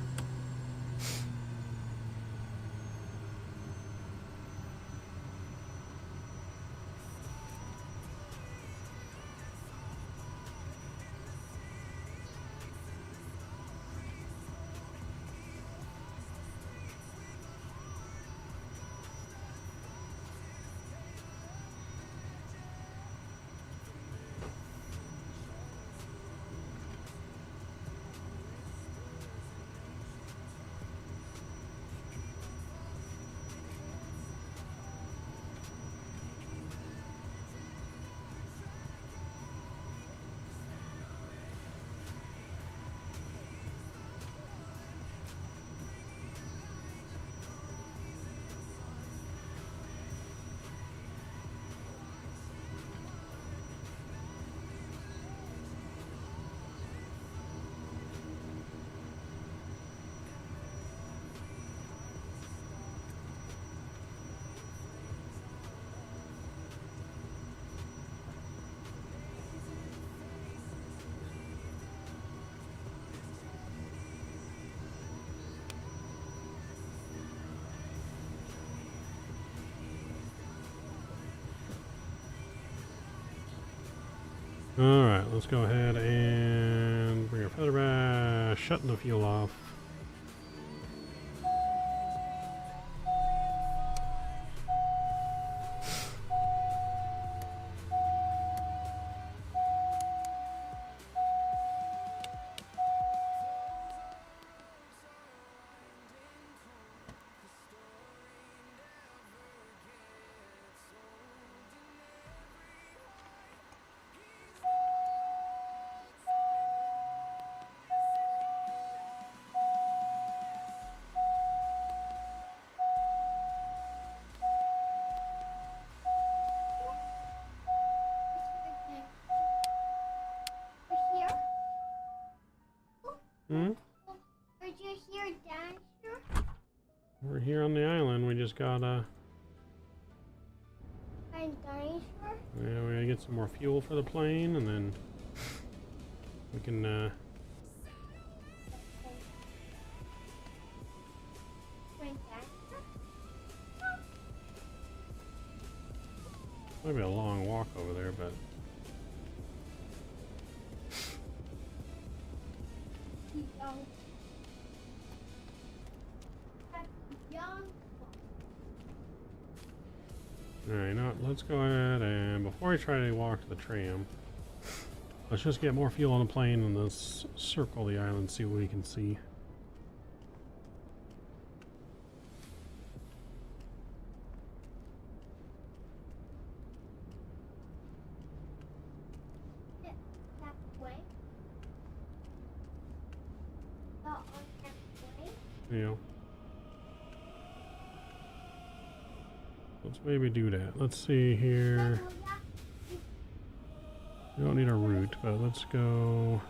Alright, let's go ahead and bring our feather back, shutting the fuel off. Hmm? Did you hear dancer? We're here on the island. We just gotta... And dinosaur? Yeah, we gotta get some more fuel for the plane, and then We can maybe a long walk over there, but alright, you know what, let's go ahead and before I try to walk to the tram, let's just get more fuel on the plane and let's circle the island, see what we can see. You know, let's maybe do that. Let's see here. We don't need a route, but let's go.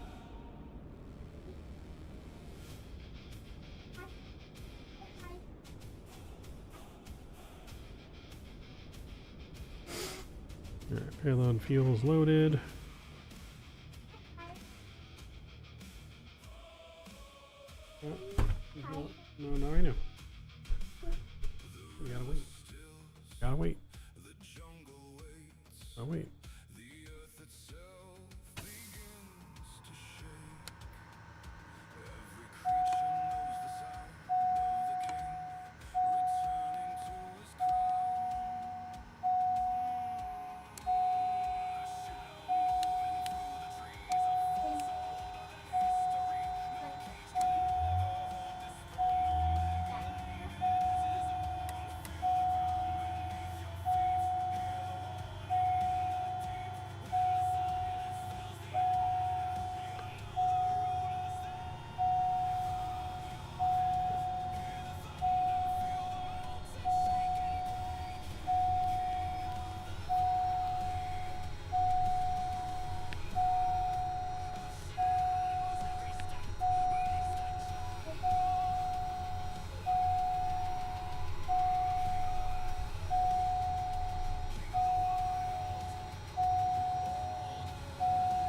Alright, payload fuel is loaded. No, I know. We gotta wait. Gotta wait. Gotta wait.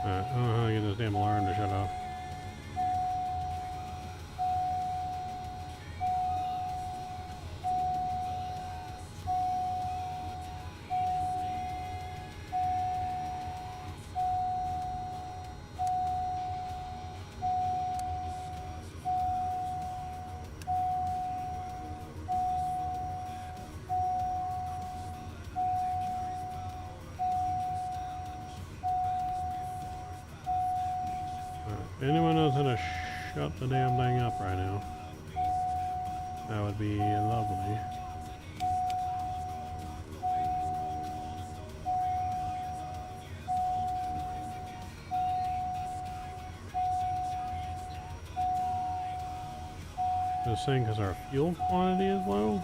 I don't know how to get this damn alarm to shut off. If anyone knows how to shut the damn thing up right now, that would be lovely. Just saying because our fuel quantity is low.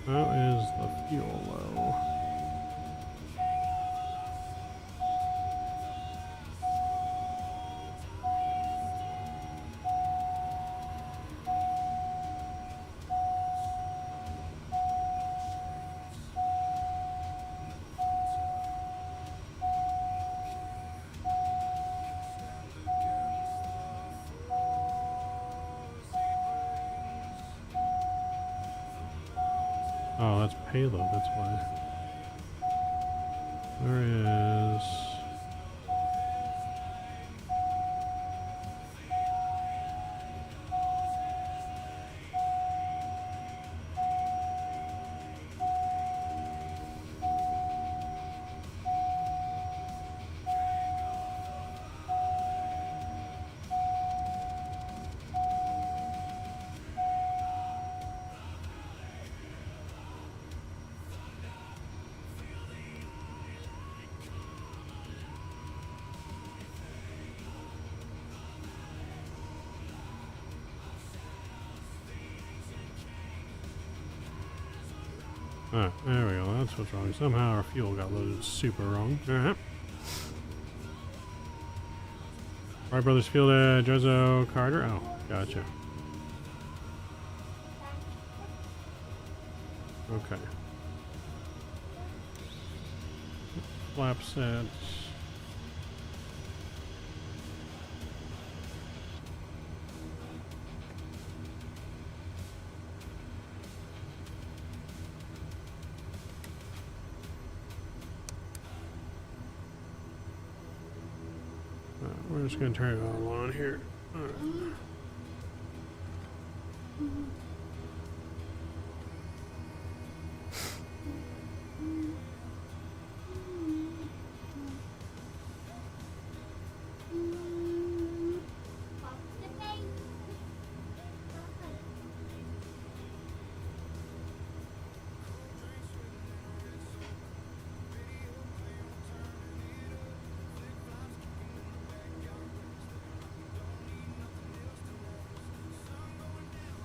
How is the fuel low? Oh, that's payload, that's why. Where is... Alright, there we go. That's what's wrong. Somehow our fuel got loaded super wrong. Alright. Wright Brothers Field at Jozo Carter. Oh, gotcha. Okay. Flap sets. We're just going to turn it all on here. All right.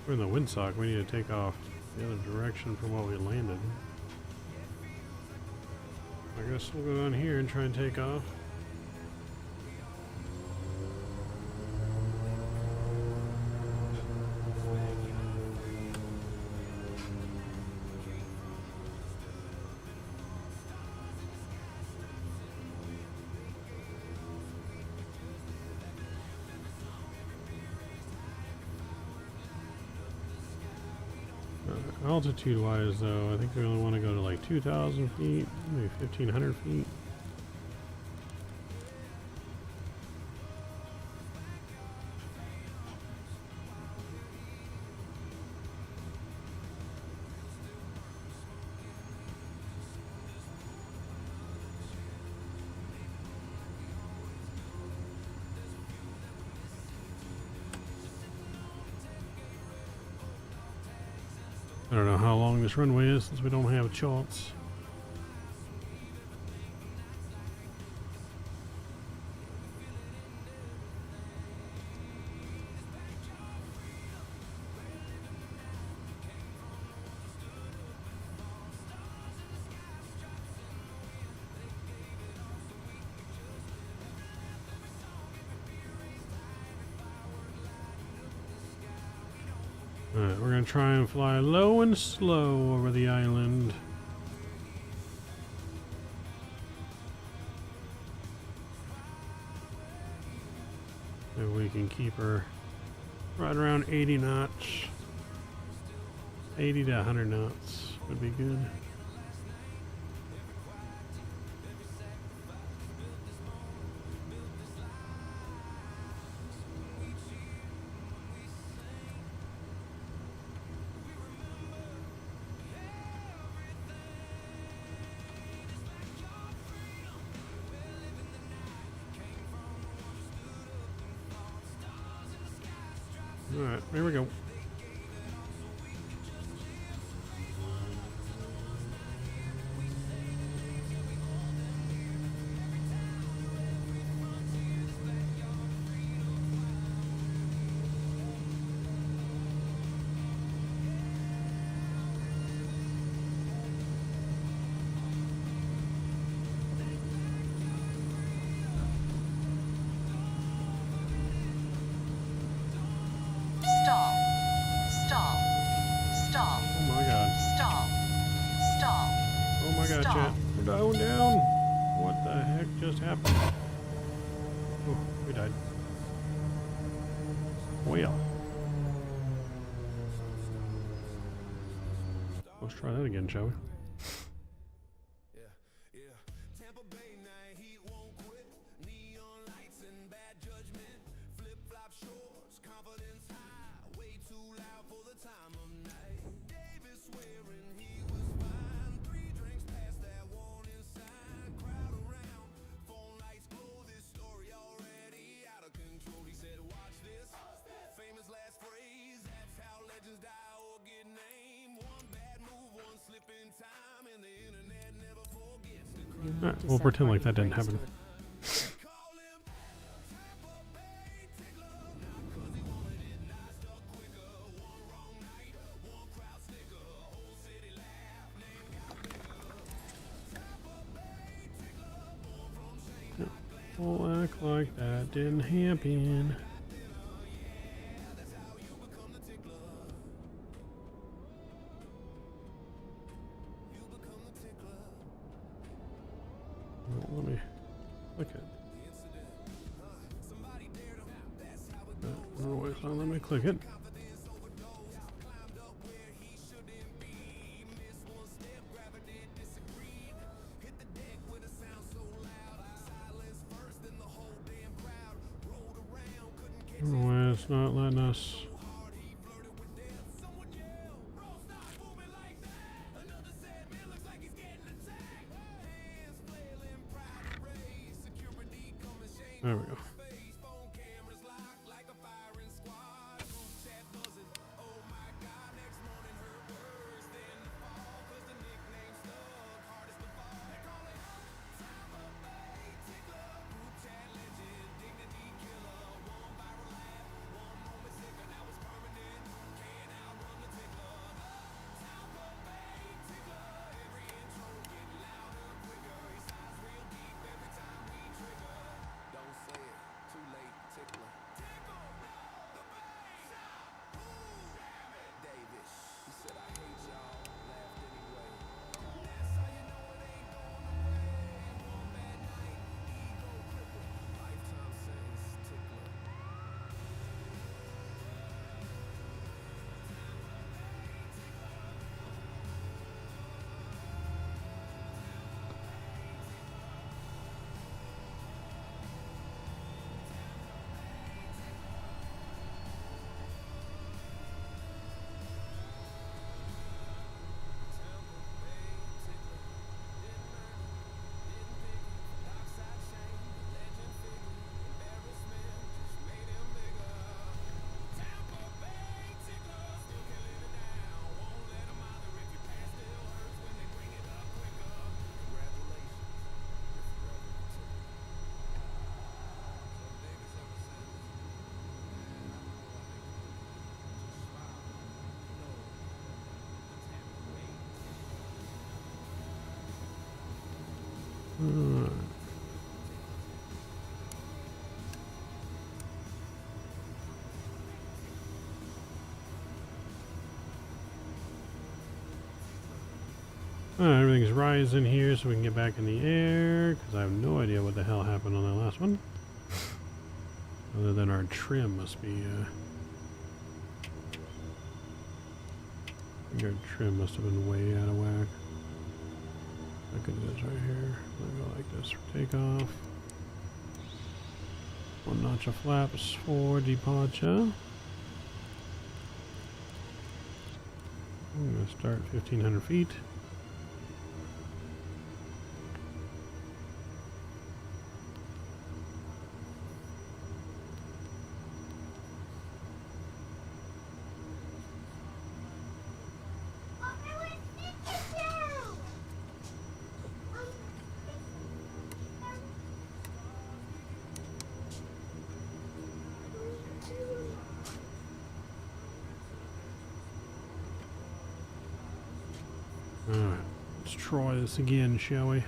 We're in the windsock. We need to take off the other direction from what we landed. I guess we'll go down here and try and take off. Altitude wise though, I think we only want to go to like 2,000 feet, maybe 1,500 feet. I don't know how long this runway is since we don't have charts. Alright, we're going to try and fly low and slow over the island. If we can keep her right around 80 knots. 80 to 100 knots would be good. Alright, here we go. Chat. We're going down. What the heck just happened? Oh, we died. Well. Let's try that again, shall we? Alright, we'll pretend like that didn't happen. We'll act like that didn't happen. Well, let me click it. Oh, wait, so let me click it. Oh, it's not letting us. There we go. Everything's rising here so we can get back in the air, because I have no idea what the hell happened on that last one. Other than our trim must be, I think our trim must have been way out of whack. Look at this right here. I'll go like this for takeoff. One notch of flaps for departure. I'm going to start 1,500 feet. Alright, let's try this again, shall we?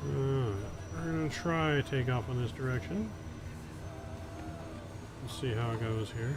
Alright, we're gonna try take off in this direction. Let's see how it goes here.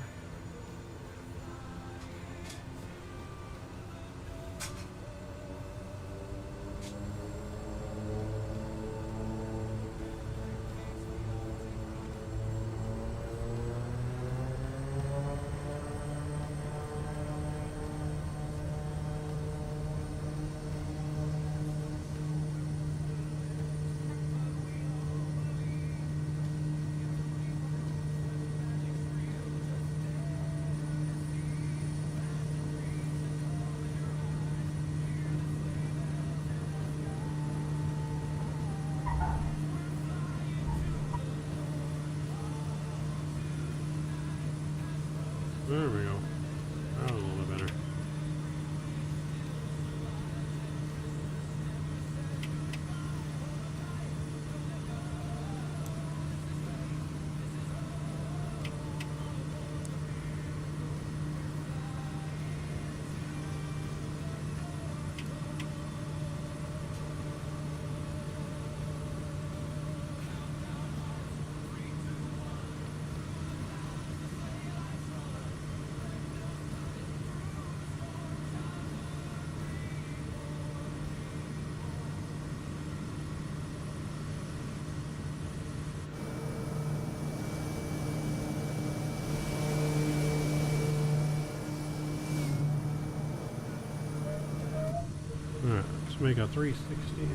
Alright, let's make a 360.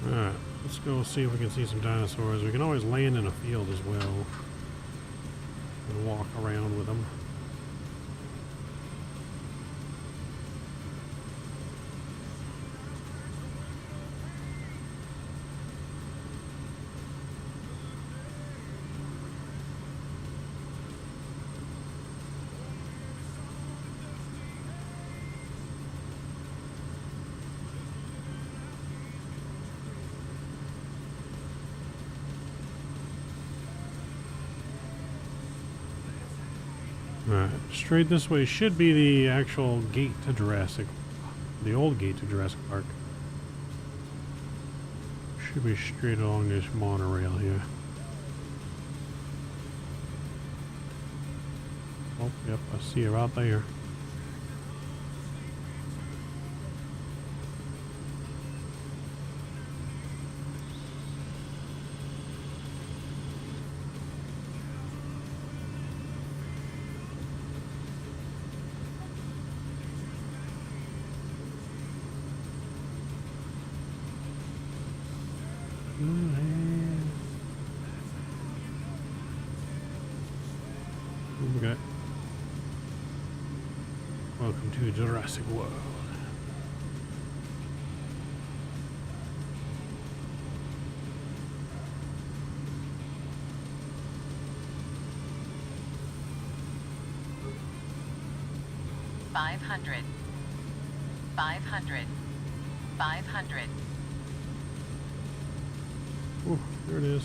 Alright, let's go see if we can see some dinosaurs. We can always land in a field as well and walk around with them. Alright, straight this way should be the actual gate to Jurassic, the old gate to Jurassic Park. Should be straight along this monorail here. Oh, yep, I see her out there. Okay. Welcome to Jurassic World. Five hundred. 500. 500. Oh, there it is.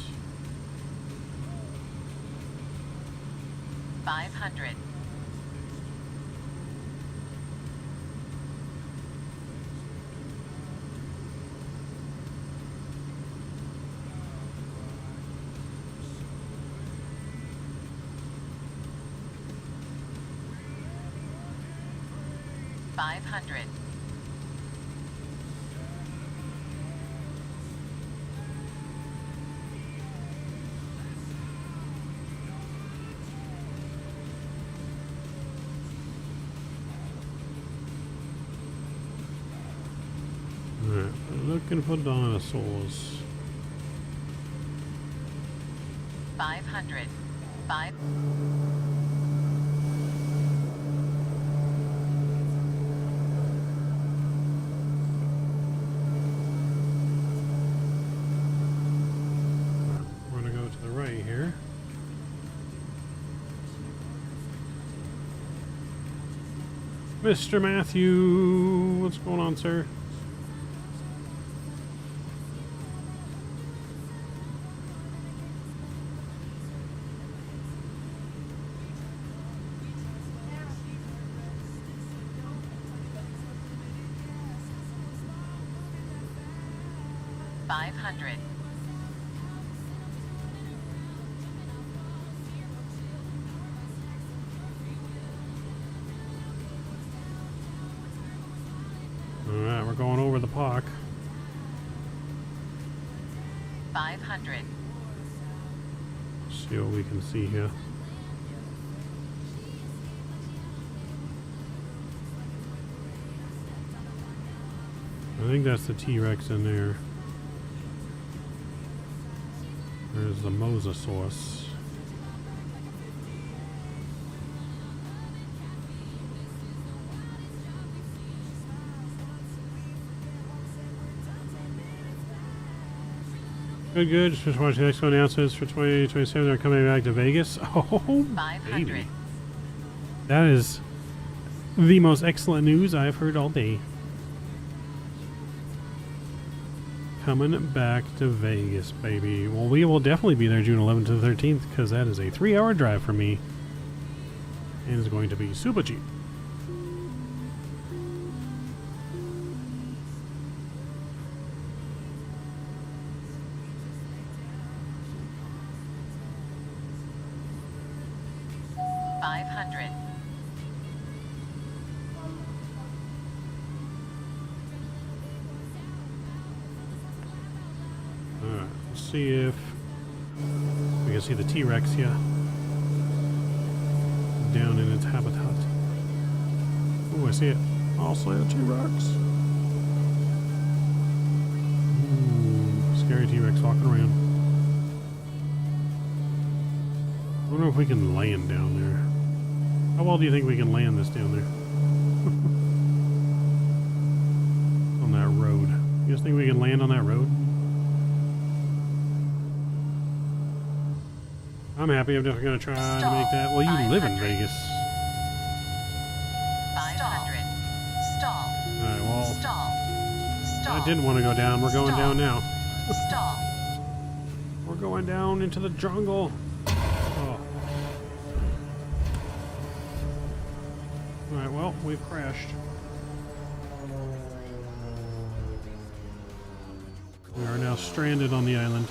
500. 500. Alright, looking for dinosaurs. 500. 5. We're gonna go to the right here. Mr. Matthew, what's going on, sir? $500. Alright, we're going over the park. 500. See what we can see here. I think that's the T-Rex in there. There's the Mosasaurus. Good, good. Just watching the Expo announcements for 2027. They're coming back to Vegas. Oh, 500. baby. That is the most excellent news I've heard all day. Coming back to Vegas, baby. Well, we will definitely be there June 11th to the 13th because that is a 3-hour drive for me. And it's going to be super cheap. Alright, let's see if we can see the T-Rex here. Down in its habitat. Oh, I see it. I'll see a T-Rex. Ooh, scary T-Rex walking around. I wonder if we can land down there. How well do you think we can land this down there? On that road. You guys think we can land on that road? I'm happy. I'm definitely going to try to make that. Well, you live in Vegas. 500. Stall. Alright, well, Stall. Stall. I didn't want to go down. We're going down now. Stall. We're going down into the jungle. Oh. Alright, well, we've crashed. We are now stranded on the island.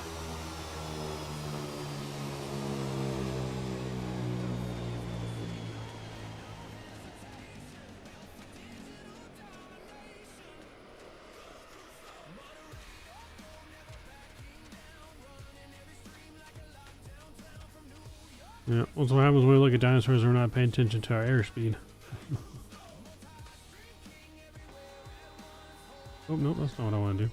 Yeah, that's what happens when we look at dinosaurs and we're not paying attention to our airspeed. Oh, no, that's not what I want to do.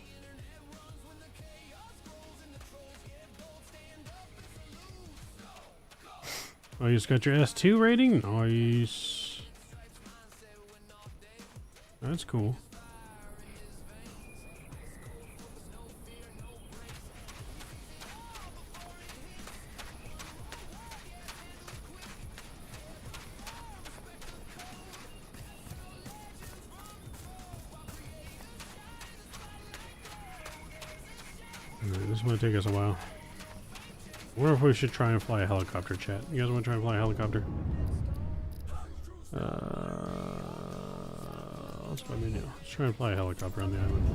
Oh, you just got your S2 rating? Nice. That's cool. Alright, this is going to take us a while. I wonder if we should try and fly a helicopter, chat. You guys want to try and fly a helicopter? Let's go menu. Let's try and fly a helicopter on the island.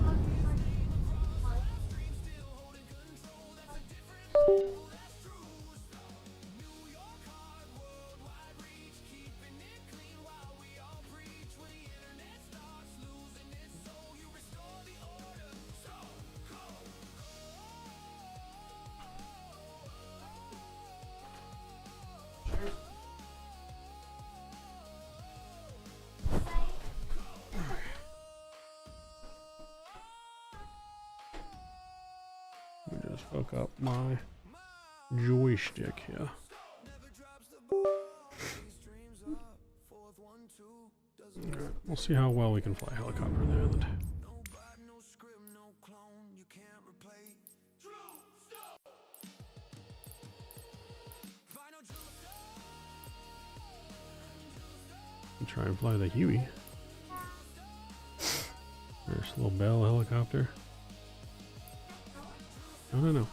Let me just hook up my joystick here. Alright, we'll see how well we can fly a helicopter on the island. Try and fly the Huey. There's a little Bell helicopter. I don't know.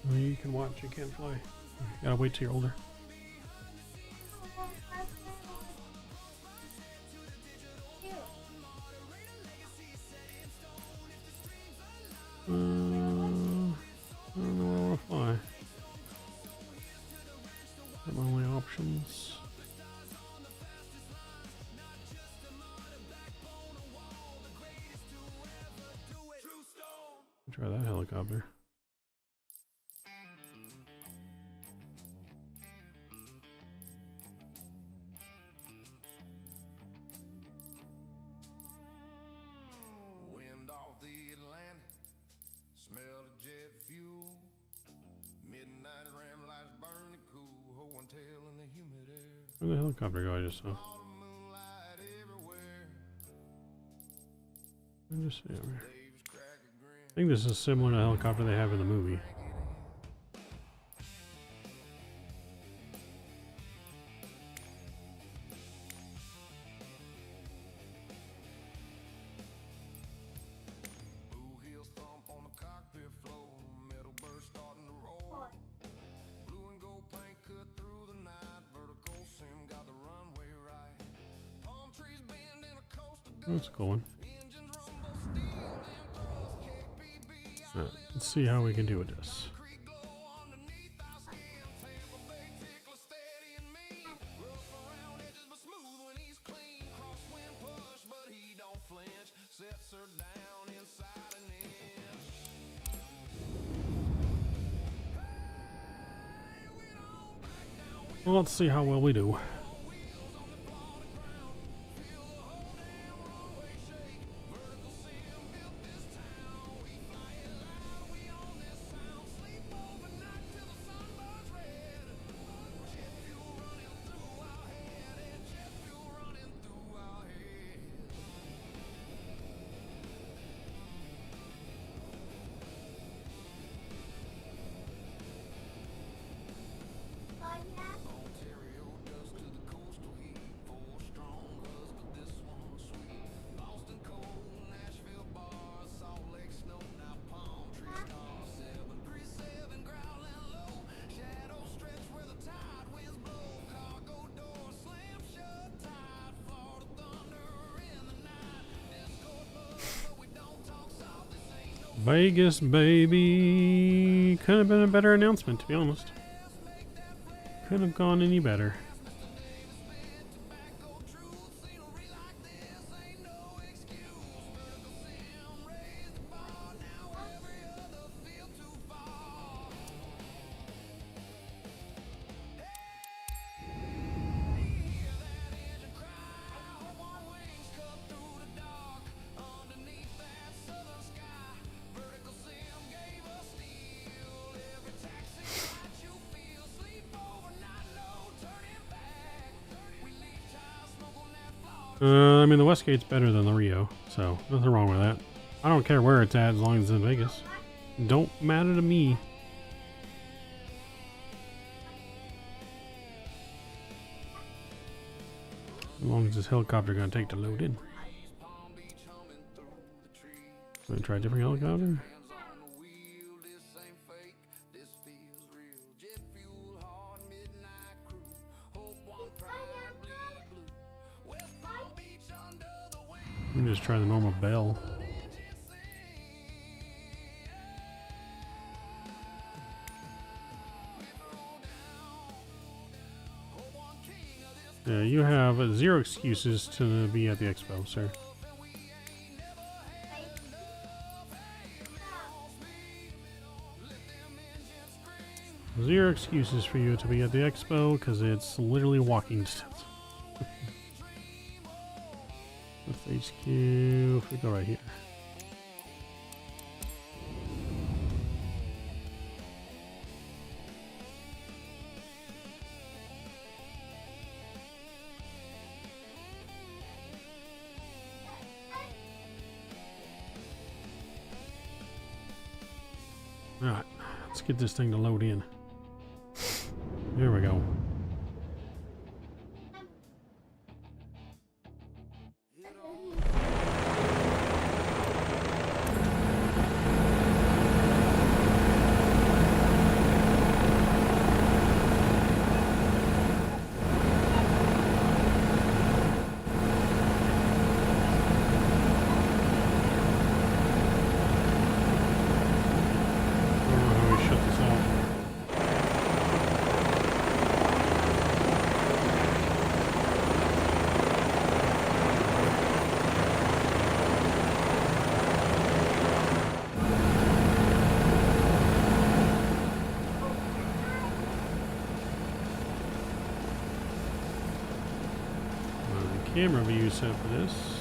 Well, you can watch, you can't fly. You gotta wait till you're older. I don't know where I want to fly. Are my only options? Try that helicopter. Wind off the Atlantic, smell of jet fuel. Midnight ram lights burning cool, hold one tail in the humid air. Where the helicopter go? I just saw. All the moonlight everywhere. I just see over here. Waves crack a grin. I think this is similar to the helicopter they have in the movie. Blue heels thump on the cockpit floor, metal burst starting to roll. Blue and gold paint cut through the night, vertical sim got the runway right. Palm trees bend in a Costa. That's a cool one. Engines rumble, steel and thrust, KPB. Alright, let's see how we can do with this. Creek glow underneath our skin. Tampa Bay tickler steady and mean. Rough around edges but smooth when he's clean. Crosswind push but he don't flinch. Sets her down inside an inch. Well, let's see how well we do. Ontario dust to the coastal heat. 4 strong us, but this one's sweet. Boston cold, Nashville bars, Salt Lake snow, now palm trees tar. 737 growling low, shadows stretch where the tide winds blow. Cargo doors slam shut tight, Florida thunder in the night. Discord buzz, but we don't talk soft. This ain't no Vegas, baby. Could have been a better announcement, to be honest. Could have gone any better. tobacco truth. Scenery like this ain't no excuse. Vertical sim raised the bar, now every other feel too far. Hey, hear that engine cry. One wings cut through the dark. Underneath that southern sky, vertical sim gave us steel. Every taxi light you feel. Sleep overnight, no turning back. We leave tires, smoke on that floor. I mean, the Westgate's better than the Rio, so nothing wrong with that. I don't care where it's at as long as it's in Vegas. Don't matter to me. As long as this helicopter gonna take to load in. Palm Beach humming through the trees. Gonna try a different helicopter. Hands on the wheel, this ain't fake, this feels real. Jet fuel, hard midnight crew. Hope one pride, bleed blue. West Palm Beach under the wing. Let me just try the normal bell. Engine sing. We throw down. Hope one king of this Yeah, you have zero excuses to be at the expo, sir. and we ain't never had enough. Hey, lost me. Let them engines scream. Zero excuses for you to be at the expo because it's literally walking distance. Let's HQ. If we go right here. Alright, let's get this thing to load in. There we go. I don't know how we shut this off. camera view set for this.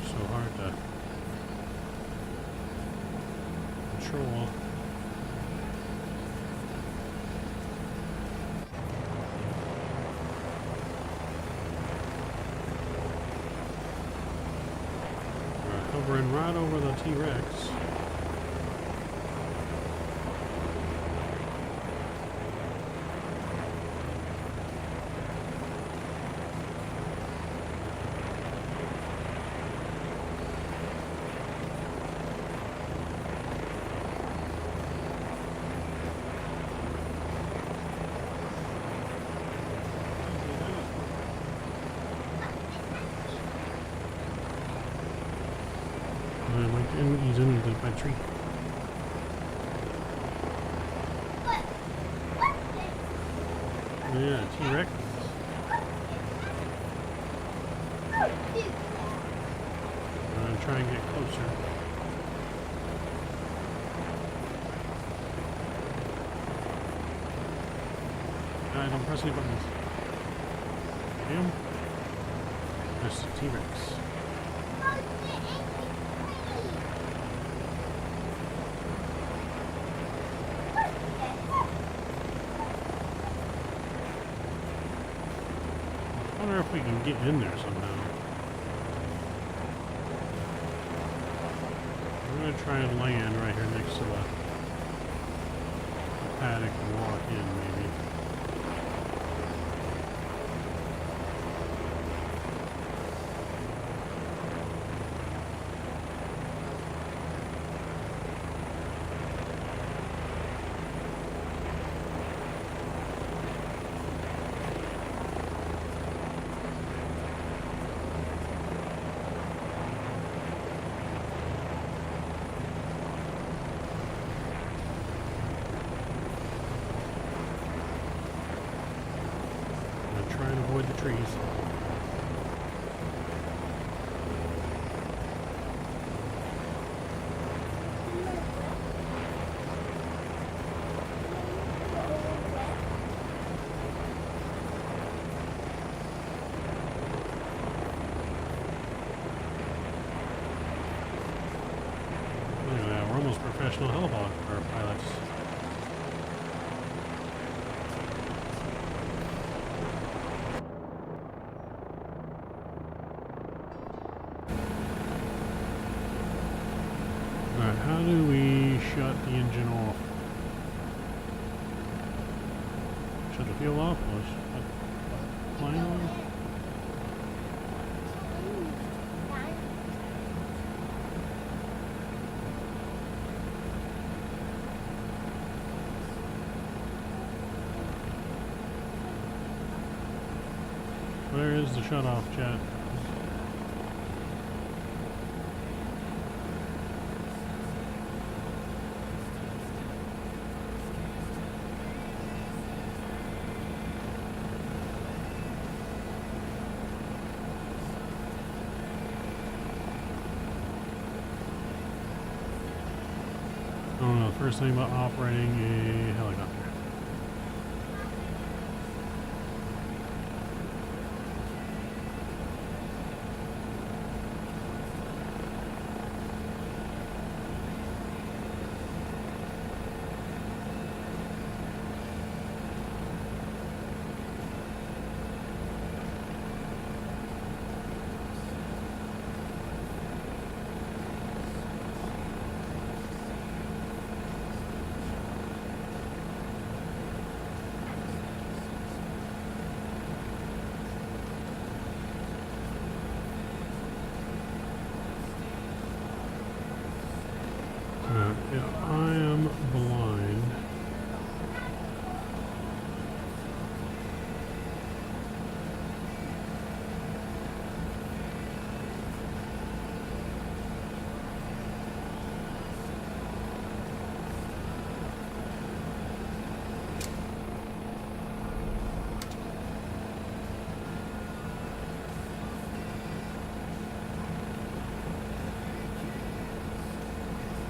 So hard to control. We're hovering right over the T-Rex. He's in the tree. Yeah, T-Rex. I'm gonna try and get closer. Alright, don't press any buttons. Bam. There's the T-Rex. I wonder if we can get in there somehow. I'm going to try and land right here next to the paddock and walk in maybe. Try and avoid the trees. Look at that, we're almost professional helicopter pilots. Alright, how do we shut the engine off? Shut the fuel off? Or shut the plane off? Where is the shut off, chat? I don't know the first thing about operating a helicopter. Yeah, I am blind.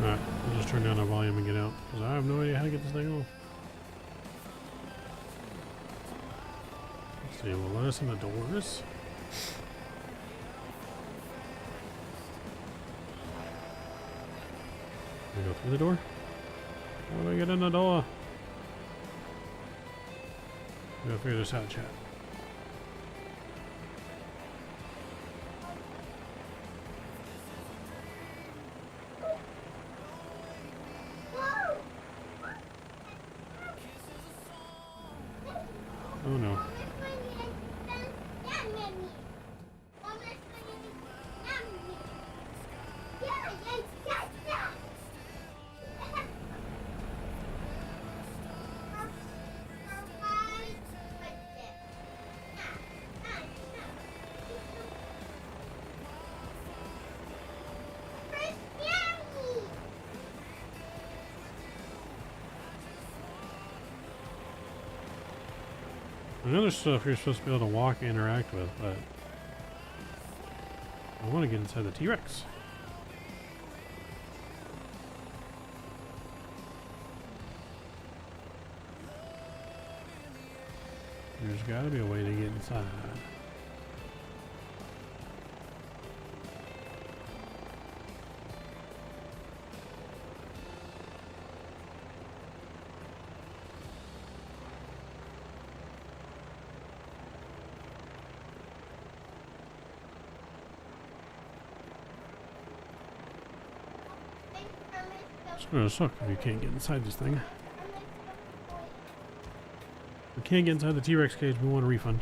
Alright, I'll just turn down the volume and get out, because I have no idea how to get this thing off. Let's see, we'll let us in the doors. Can we go through the door? How do I get in the door? We gotta figure this out, chat. Oh no. I know there's stuff you're supposed to be able to walk and interact with, but I want to get inside the T-Rex. There's got to be a way to get inside. It's gonna suck if you can't get inside this thing. We can't get inside the T-Rex cage. We want a refund.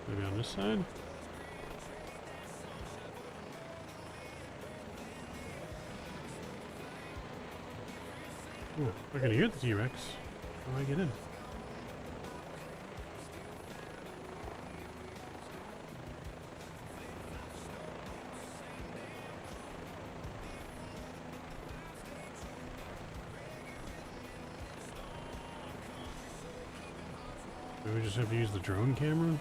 Maybe on this side. Oh, I can hear the T-Rex. How do I get in? Maybe we just have to use the drone camera?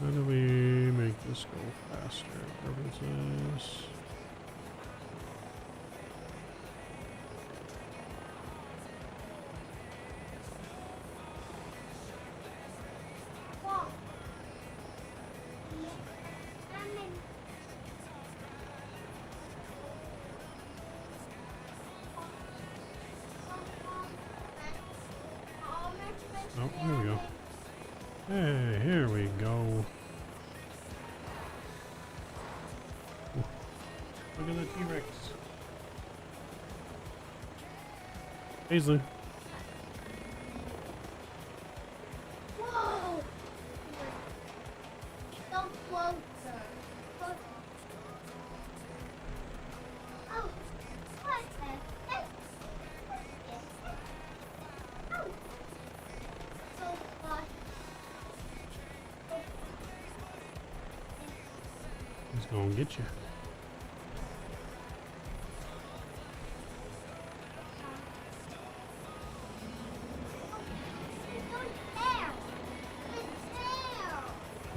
How do we make this go faster? Preferences. Oh, here we go. Hey, here we go. Look at the T-Rex. Paisley. Whoa! closer. Closer. Oh, what the heck? Oh. So far. He's gonna get you.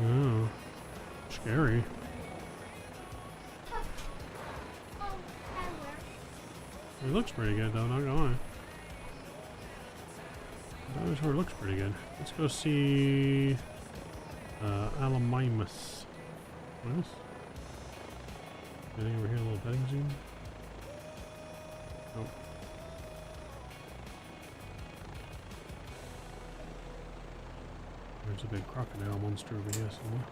Oh, scary. It looks pretty good though, not gonna lie. Dinosaur looks pretty good. Let's go see Alamimus. What? Getting over here, a little petting zoo. Nope. There's a big crocodile monster over here somewhere.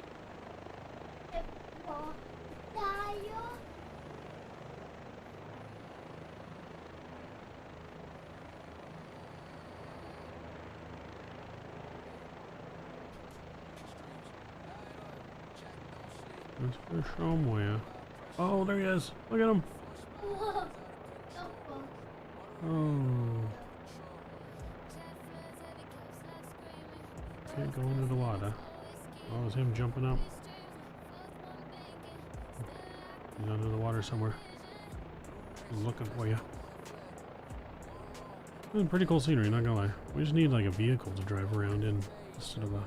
That's for somewhere. Oh, there he is. Look at him. Oh. Can't go into the water. Oh, it was him jumping up. He's under the water somewhere. He's looking for you. Pretty cool scenery, not gonna lie. We just need like a vehicle to drive around in instead of a...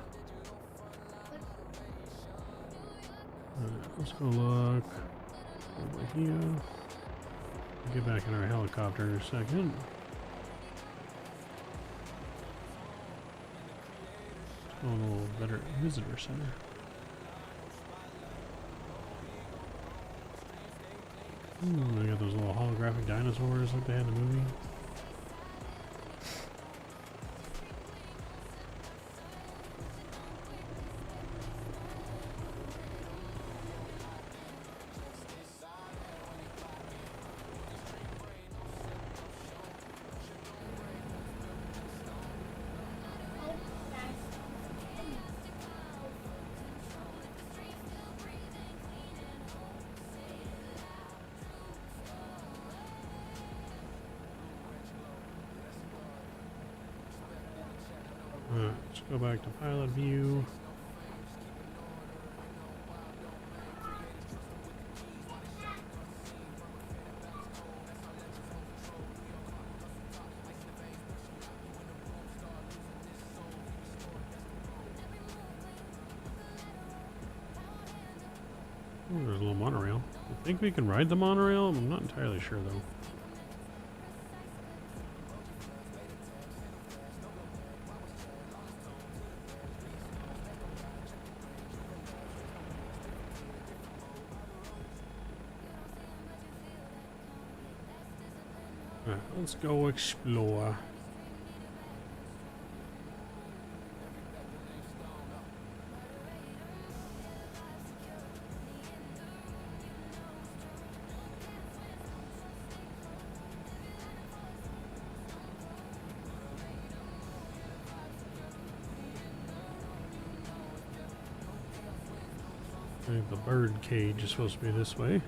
Alright, let's go look over here. Get back in our helicopter in a second. Let's go a little better visitor center. They got those little holographic dinosaurs like they had in the movie. Alright, let's go back to pilot view. Oh, there's a little monorail. I think we can ride the monorail. I'm not entirely sure though. Alright, let's go explore. I think the bird cage is supposed to be this way.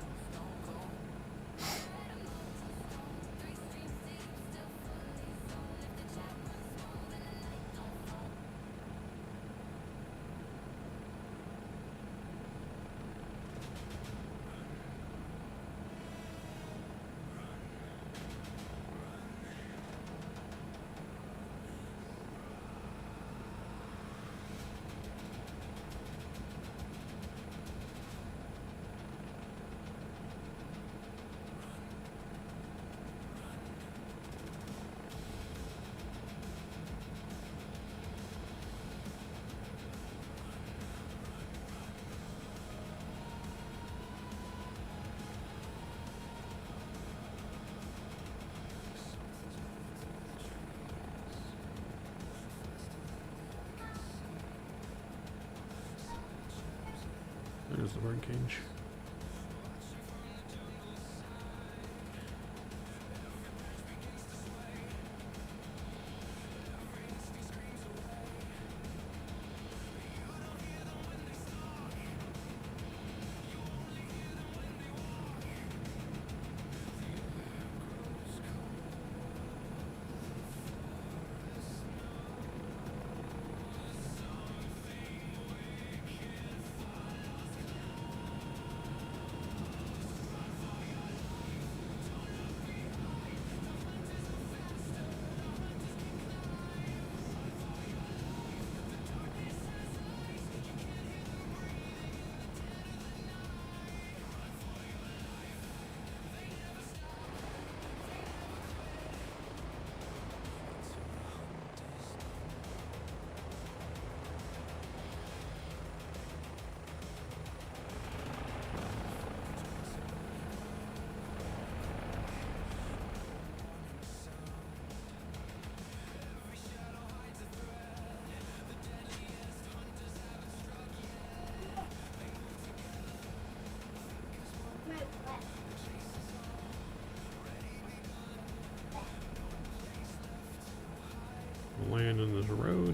There's the bird cage.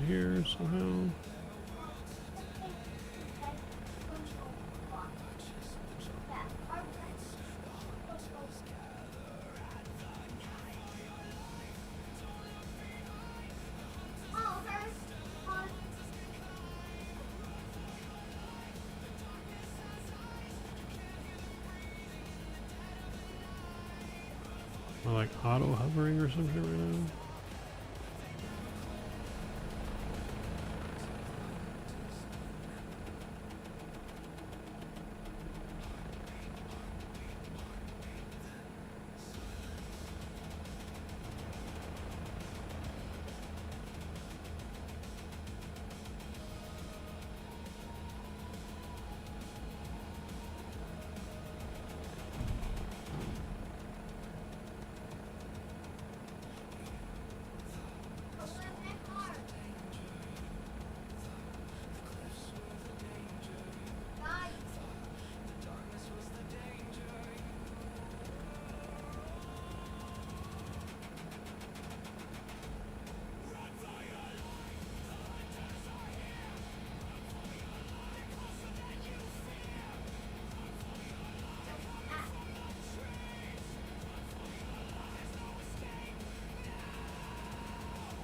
here somehow. Or like auto hovering or something right now.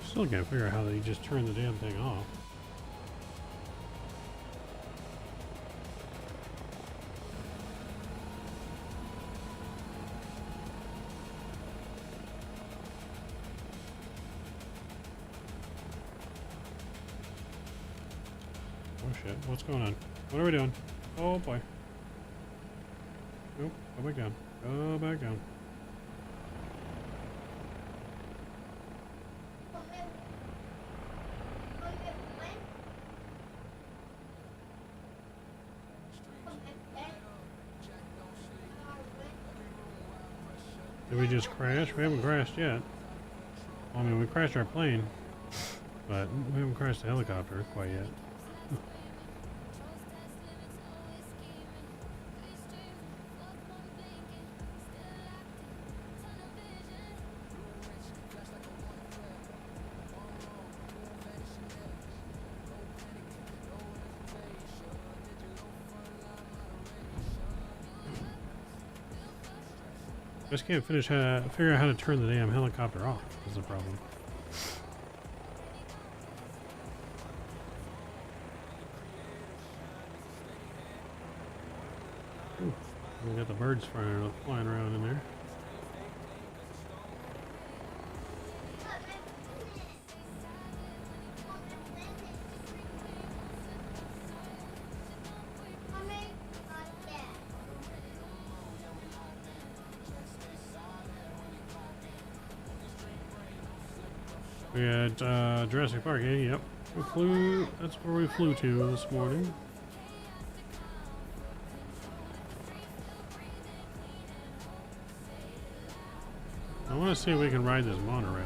Still can't figure out how they just turn the damn thing off. Oh shit, what's going on? What are we doing? Oh boy. Nope, go back down. Go back down. Did we just crash? We haven't crashed yet. Well, I mean, we crashed our plane, but we haven't crashed the helicopter quite yet. I just can't figure out how to turn the damn helicopter off is the problem. Ooh, we got the birds flying around in there. We had Jurassic Park, eh? Yep. We flew, that's where we flew to this morning. I want to see if we can ride this monorail.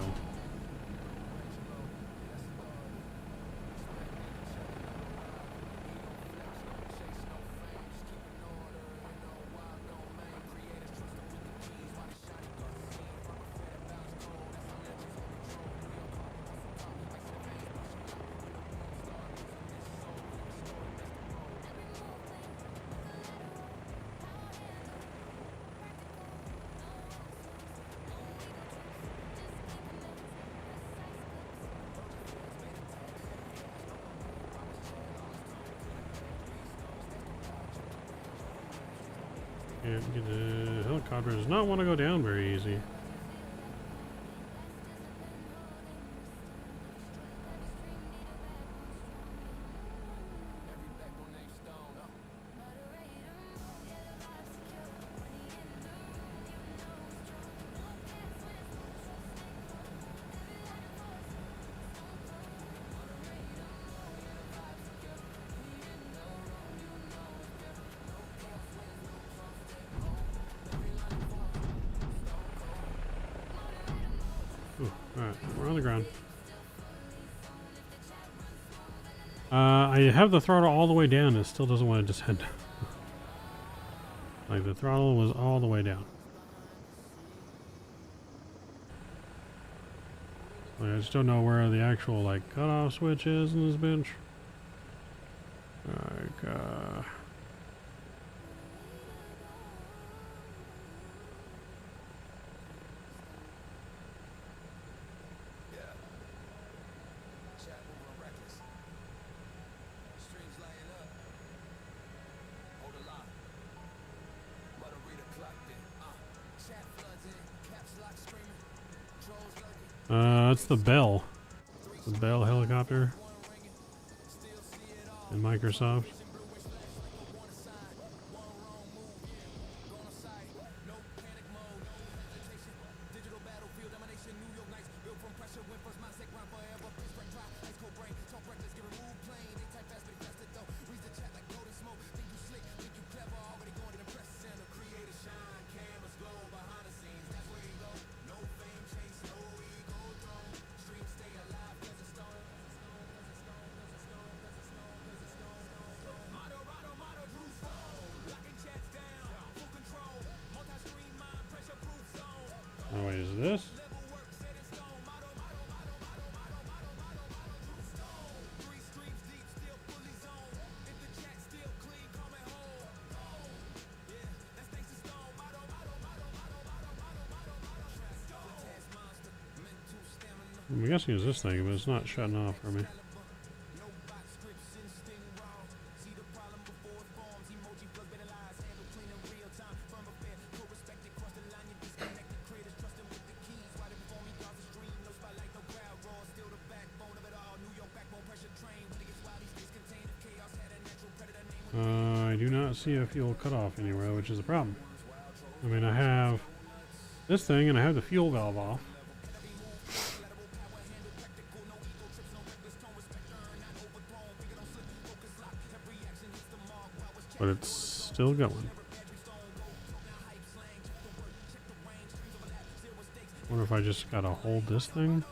Can't get the helicopter does not want to go down very easy. Alright, we're on the ground. I have the throttle all the way down. It still doesn't want to descend. Like the throttle was all the way down. Like, I just don't know where the actual like cutoff switch is in this bench. Like, Yeah. Chat moving reckless. Streams lighting up. Hold a line. But a reader clocked in. Chat floods in. Caps lock screaming. Trolls lurking. that's the Bell. The Bell helicopter. And Microsoft. Oh wait, is this? I'm guessing it's this thing, but it's not shutting off for me. I do not see a fuel cutoff anywhere, which is a problem. I mean, I have this thing and I have the fuel valve off. But it's still going. Wonder if I just gotta hold this thing.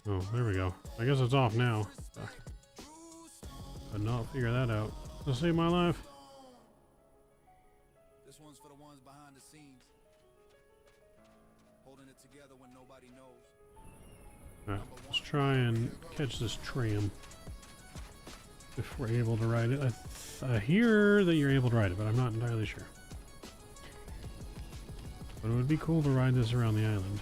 Oh, there we go. I guess it's off now. Could not figure that out. To save my life. This one's for the ones behind the scenes. Holding it together when nobody knows. Alright, let's try and catch this tram. If we're able to ride it. I hear that you're able to ride it, but I'm not entirely sure. But it would be cool to ride this around the island.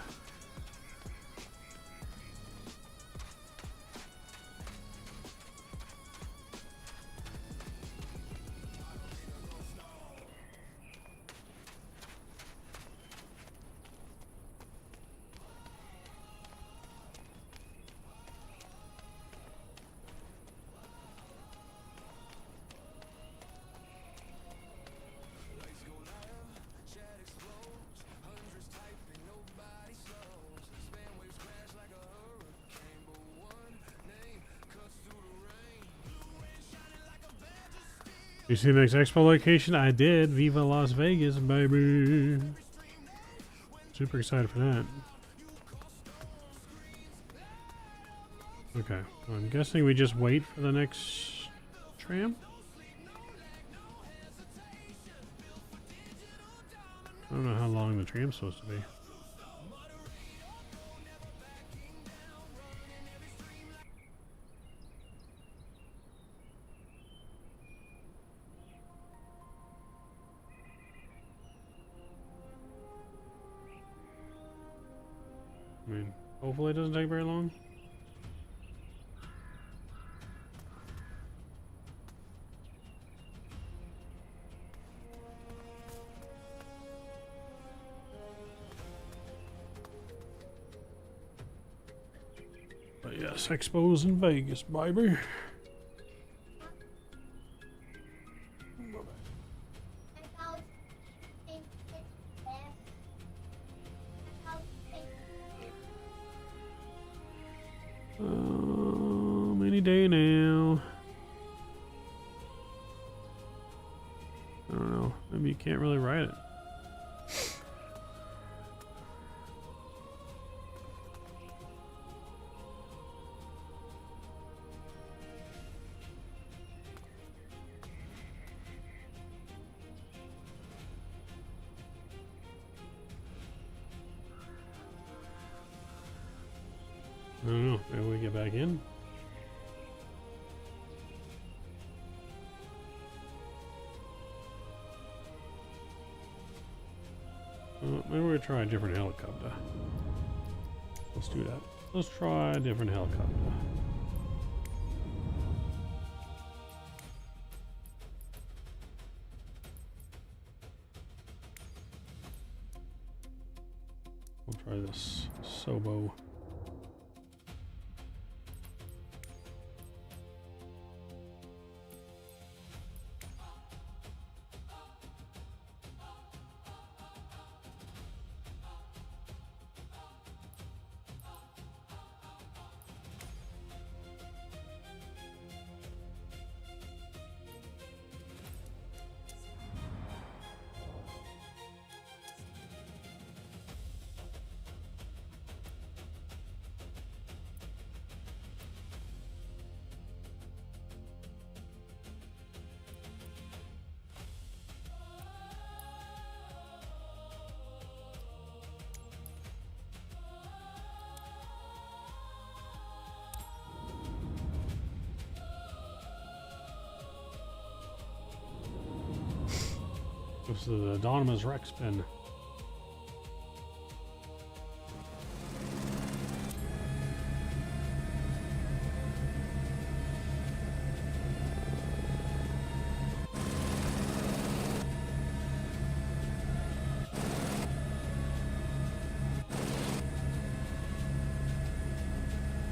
You see the next expo location? I did. Viva Las Vegas, baby. Super excited for that. Okay. I'm guessing we just wait for the next tram? I don't know how long the tram's supposed to be. I mean, hopefully it doesn't take very long. But yes, Expo's in Vegas, baby. Any day now. I don't know. Maybe you can't really ride it. I don't know. Maybe we get back in. Maybe we try a different helicopter. Let's do that. Let's try a different helicopter. We'll try this Sobo. This is the autonomous wreck spin.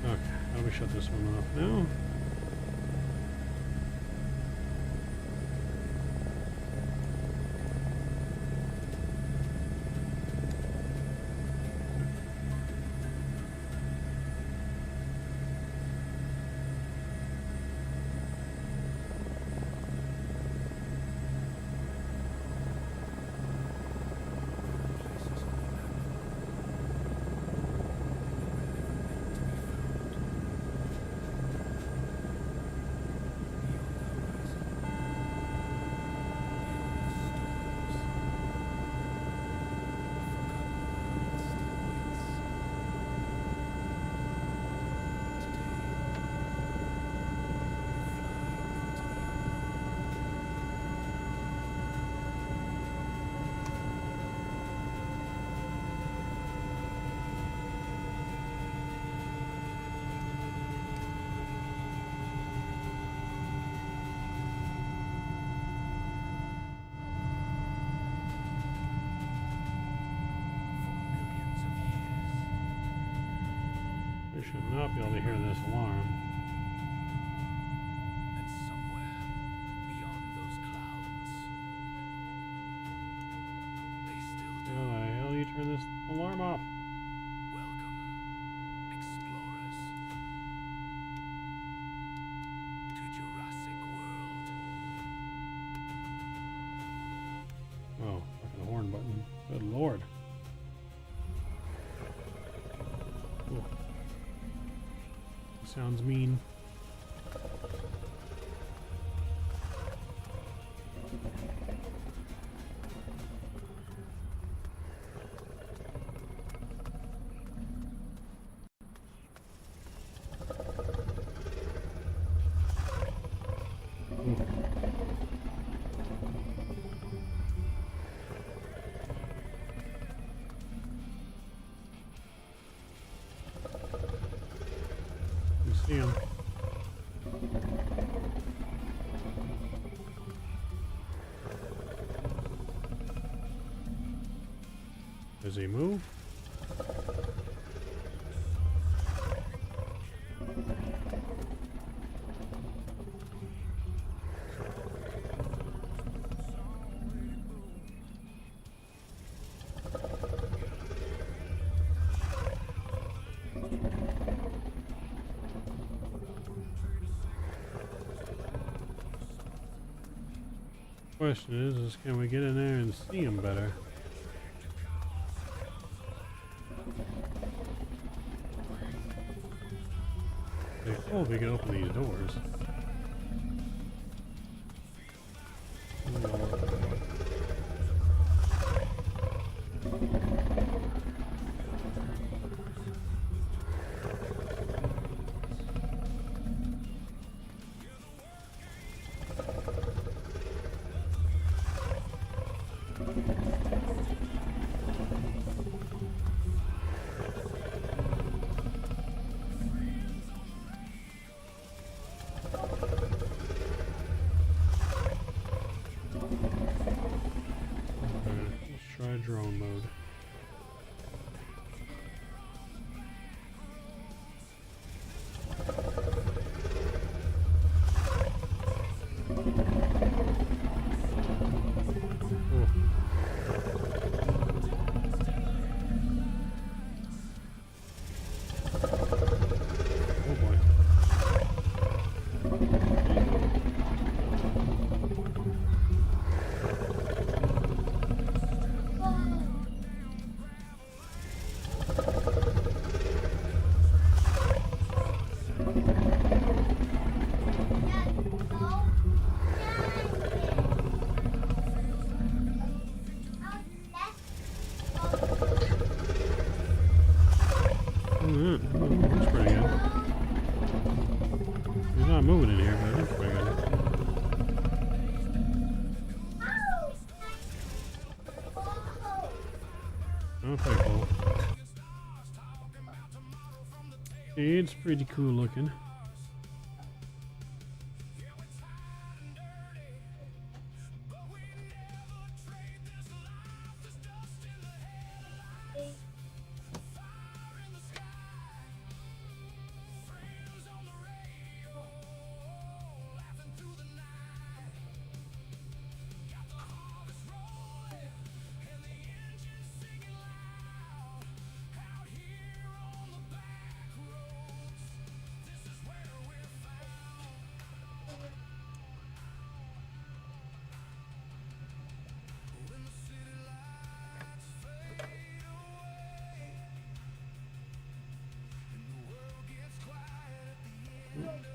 Okay, how do we shut this one off now? Should not be able to hear this alarm. And somewhere beyond those clouds, they still do. How the hell you turn this alarm off? Welcome, explorers, to Jurassic World. Oh, fucking horn button. Good lord. Cool. Sounds mean. See him. Does he move? Question is can we get in there and see him better? Oh, we can open these doors. Try drone mode. Oh boy. Looks pretty good. He's not moving in here, but it looks pretty good. Oh, pretty cool. It's pretty cool looking.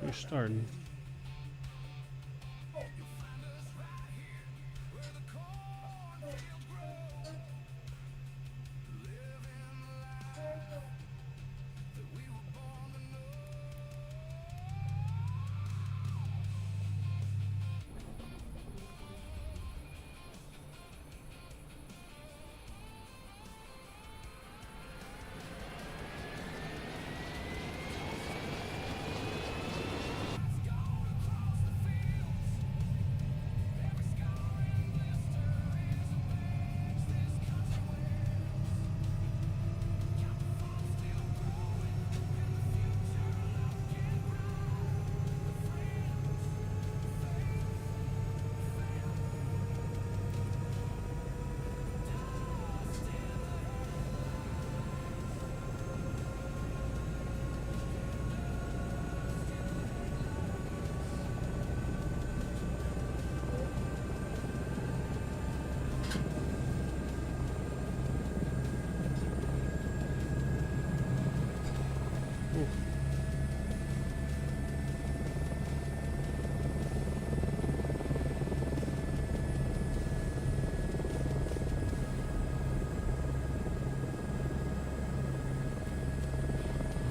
You're starting.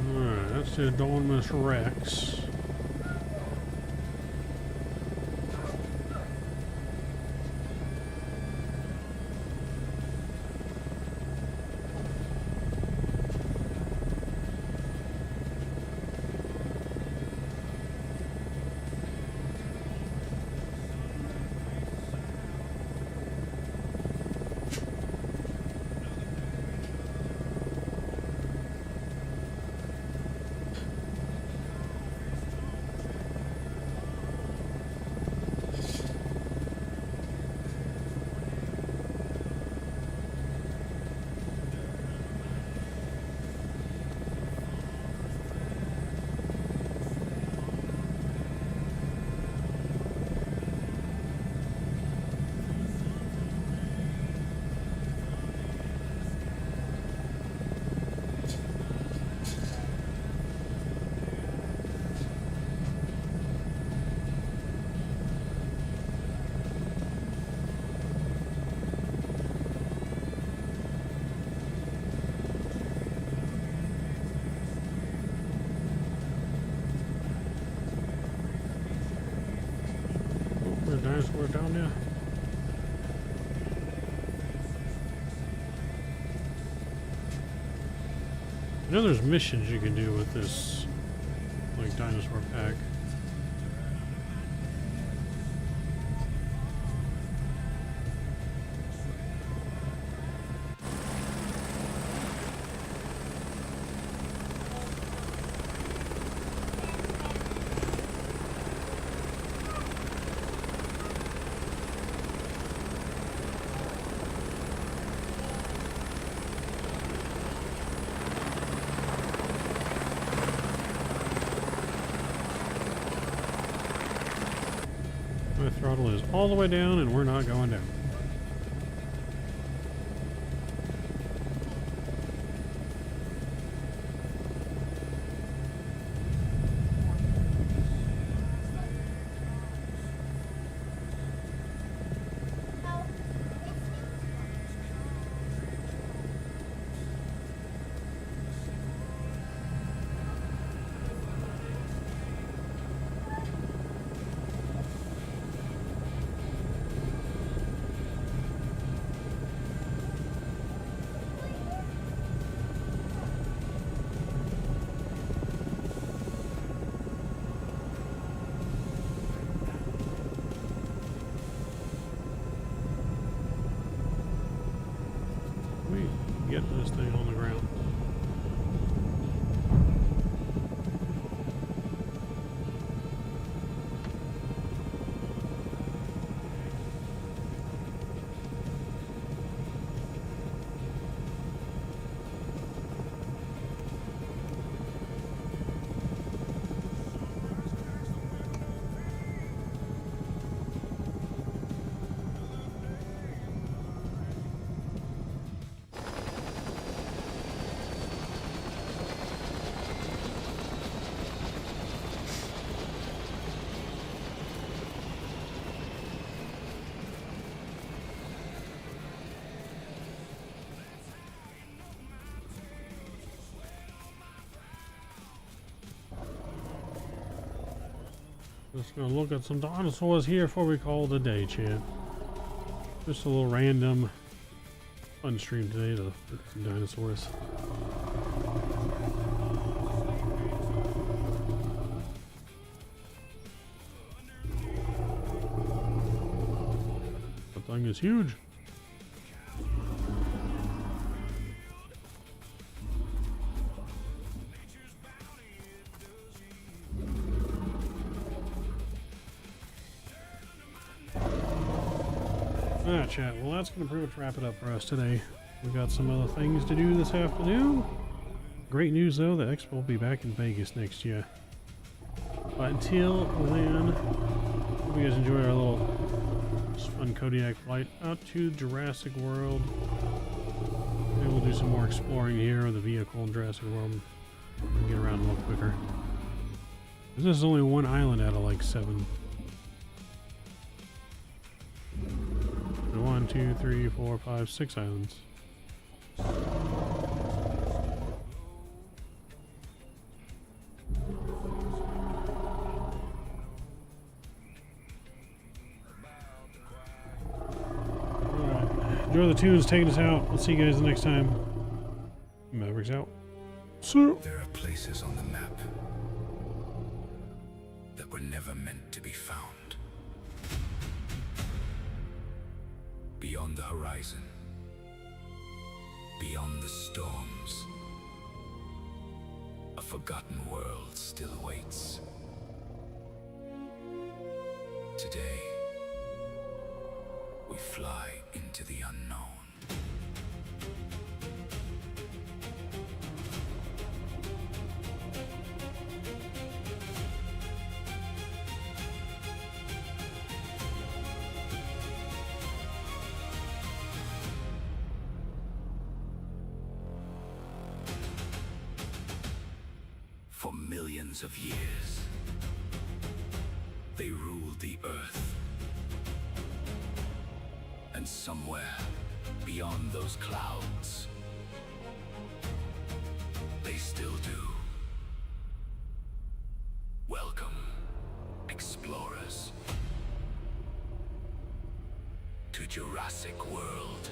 Alright, that's the Enormous Rex. Dinosaur down there. I know there's missions you can do with this, like, dinosaur pack. Throttle is all the way down and we're not going down. Get this thing on the ground. Just gonna look at some dinosaurs here before we call it a day, chat. Just a little random fun stream today to look at some dinosaurs. That thing is huge. Alright, chat. Well, that's going to pretty much wrap it up for us today. We got some other things to do this afternoon. Great news, though, the Expo will be back in Vegas next year. But until then, hope you guys enjoy our little fun Kodiak flight out to Jurassic World. Maybe we'll do some more exploring here of the vehicle in Jurassic World and get around a little quicker. This is only one island out of like 7. 1, 2, 3, 4, 5, 6 islands. Alright. Enjoy the tunes taking us out. We'll see you guys the next time. Mavericks out. So There are places on the map that were never meant to be found. Beyond the horizon, beyond the storms, a forgotten world still waits. Today, we fly into the unknown. For millions of years, they ruled the earth. And somewhere beyond those clouds, they still do. Welcome, explorers, to Jurassic World.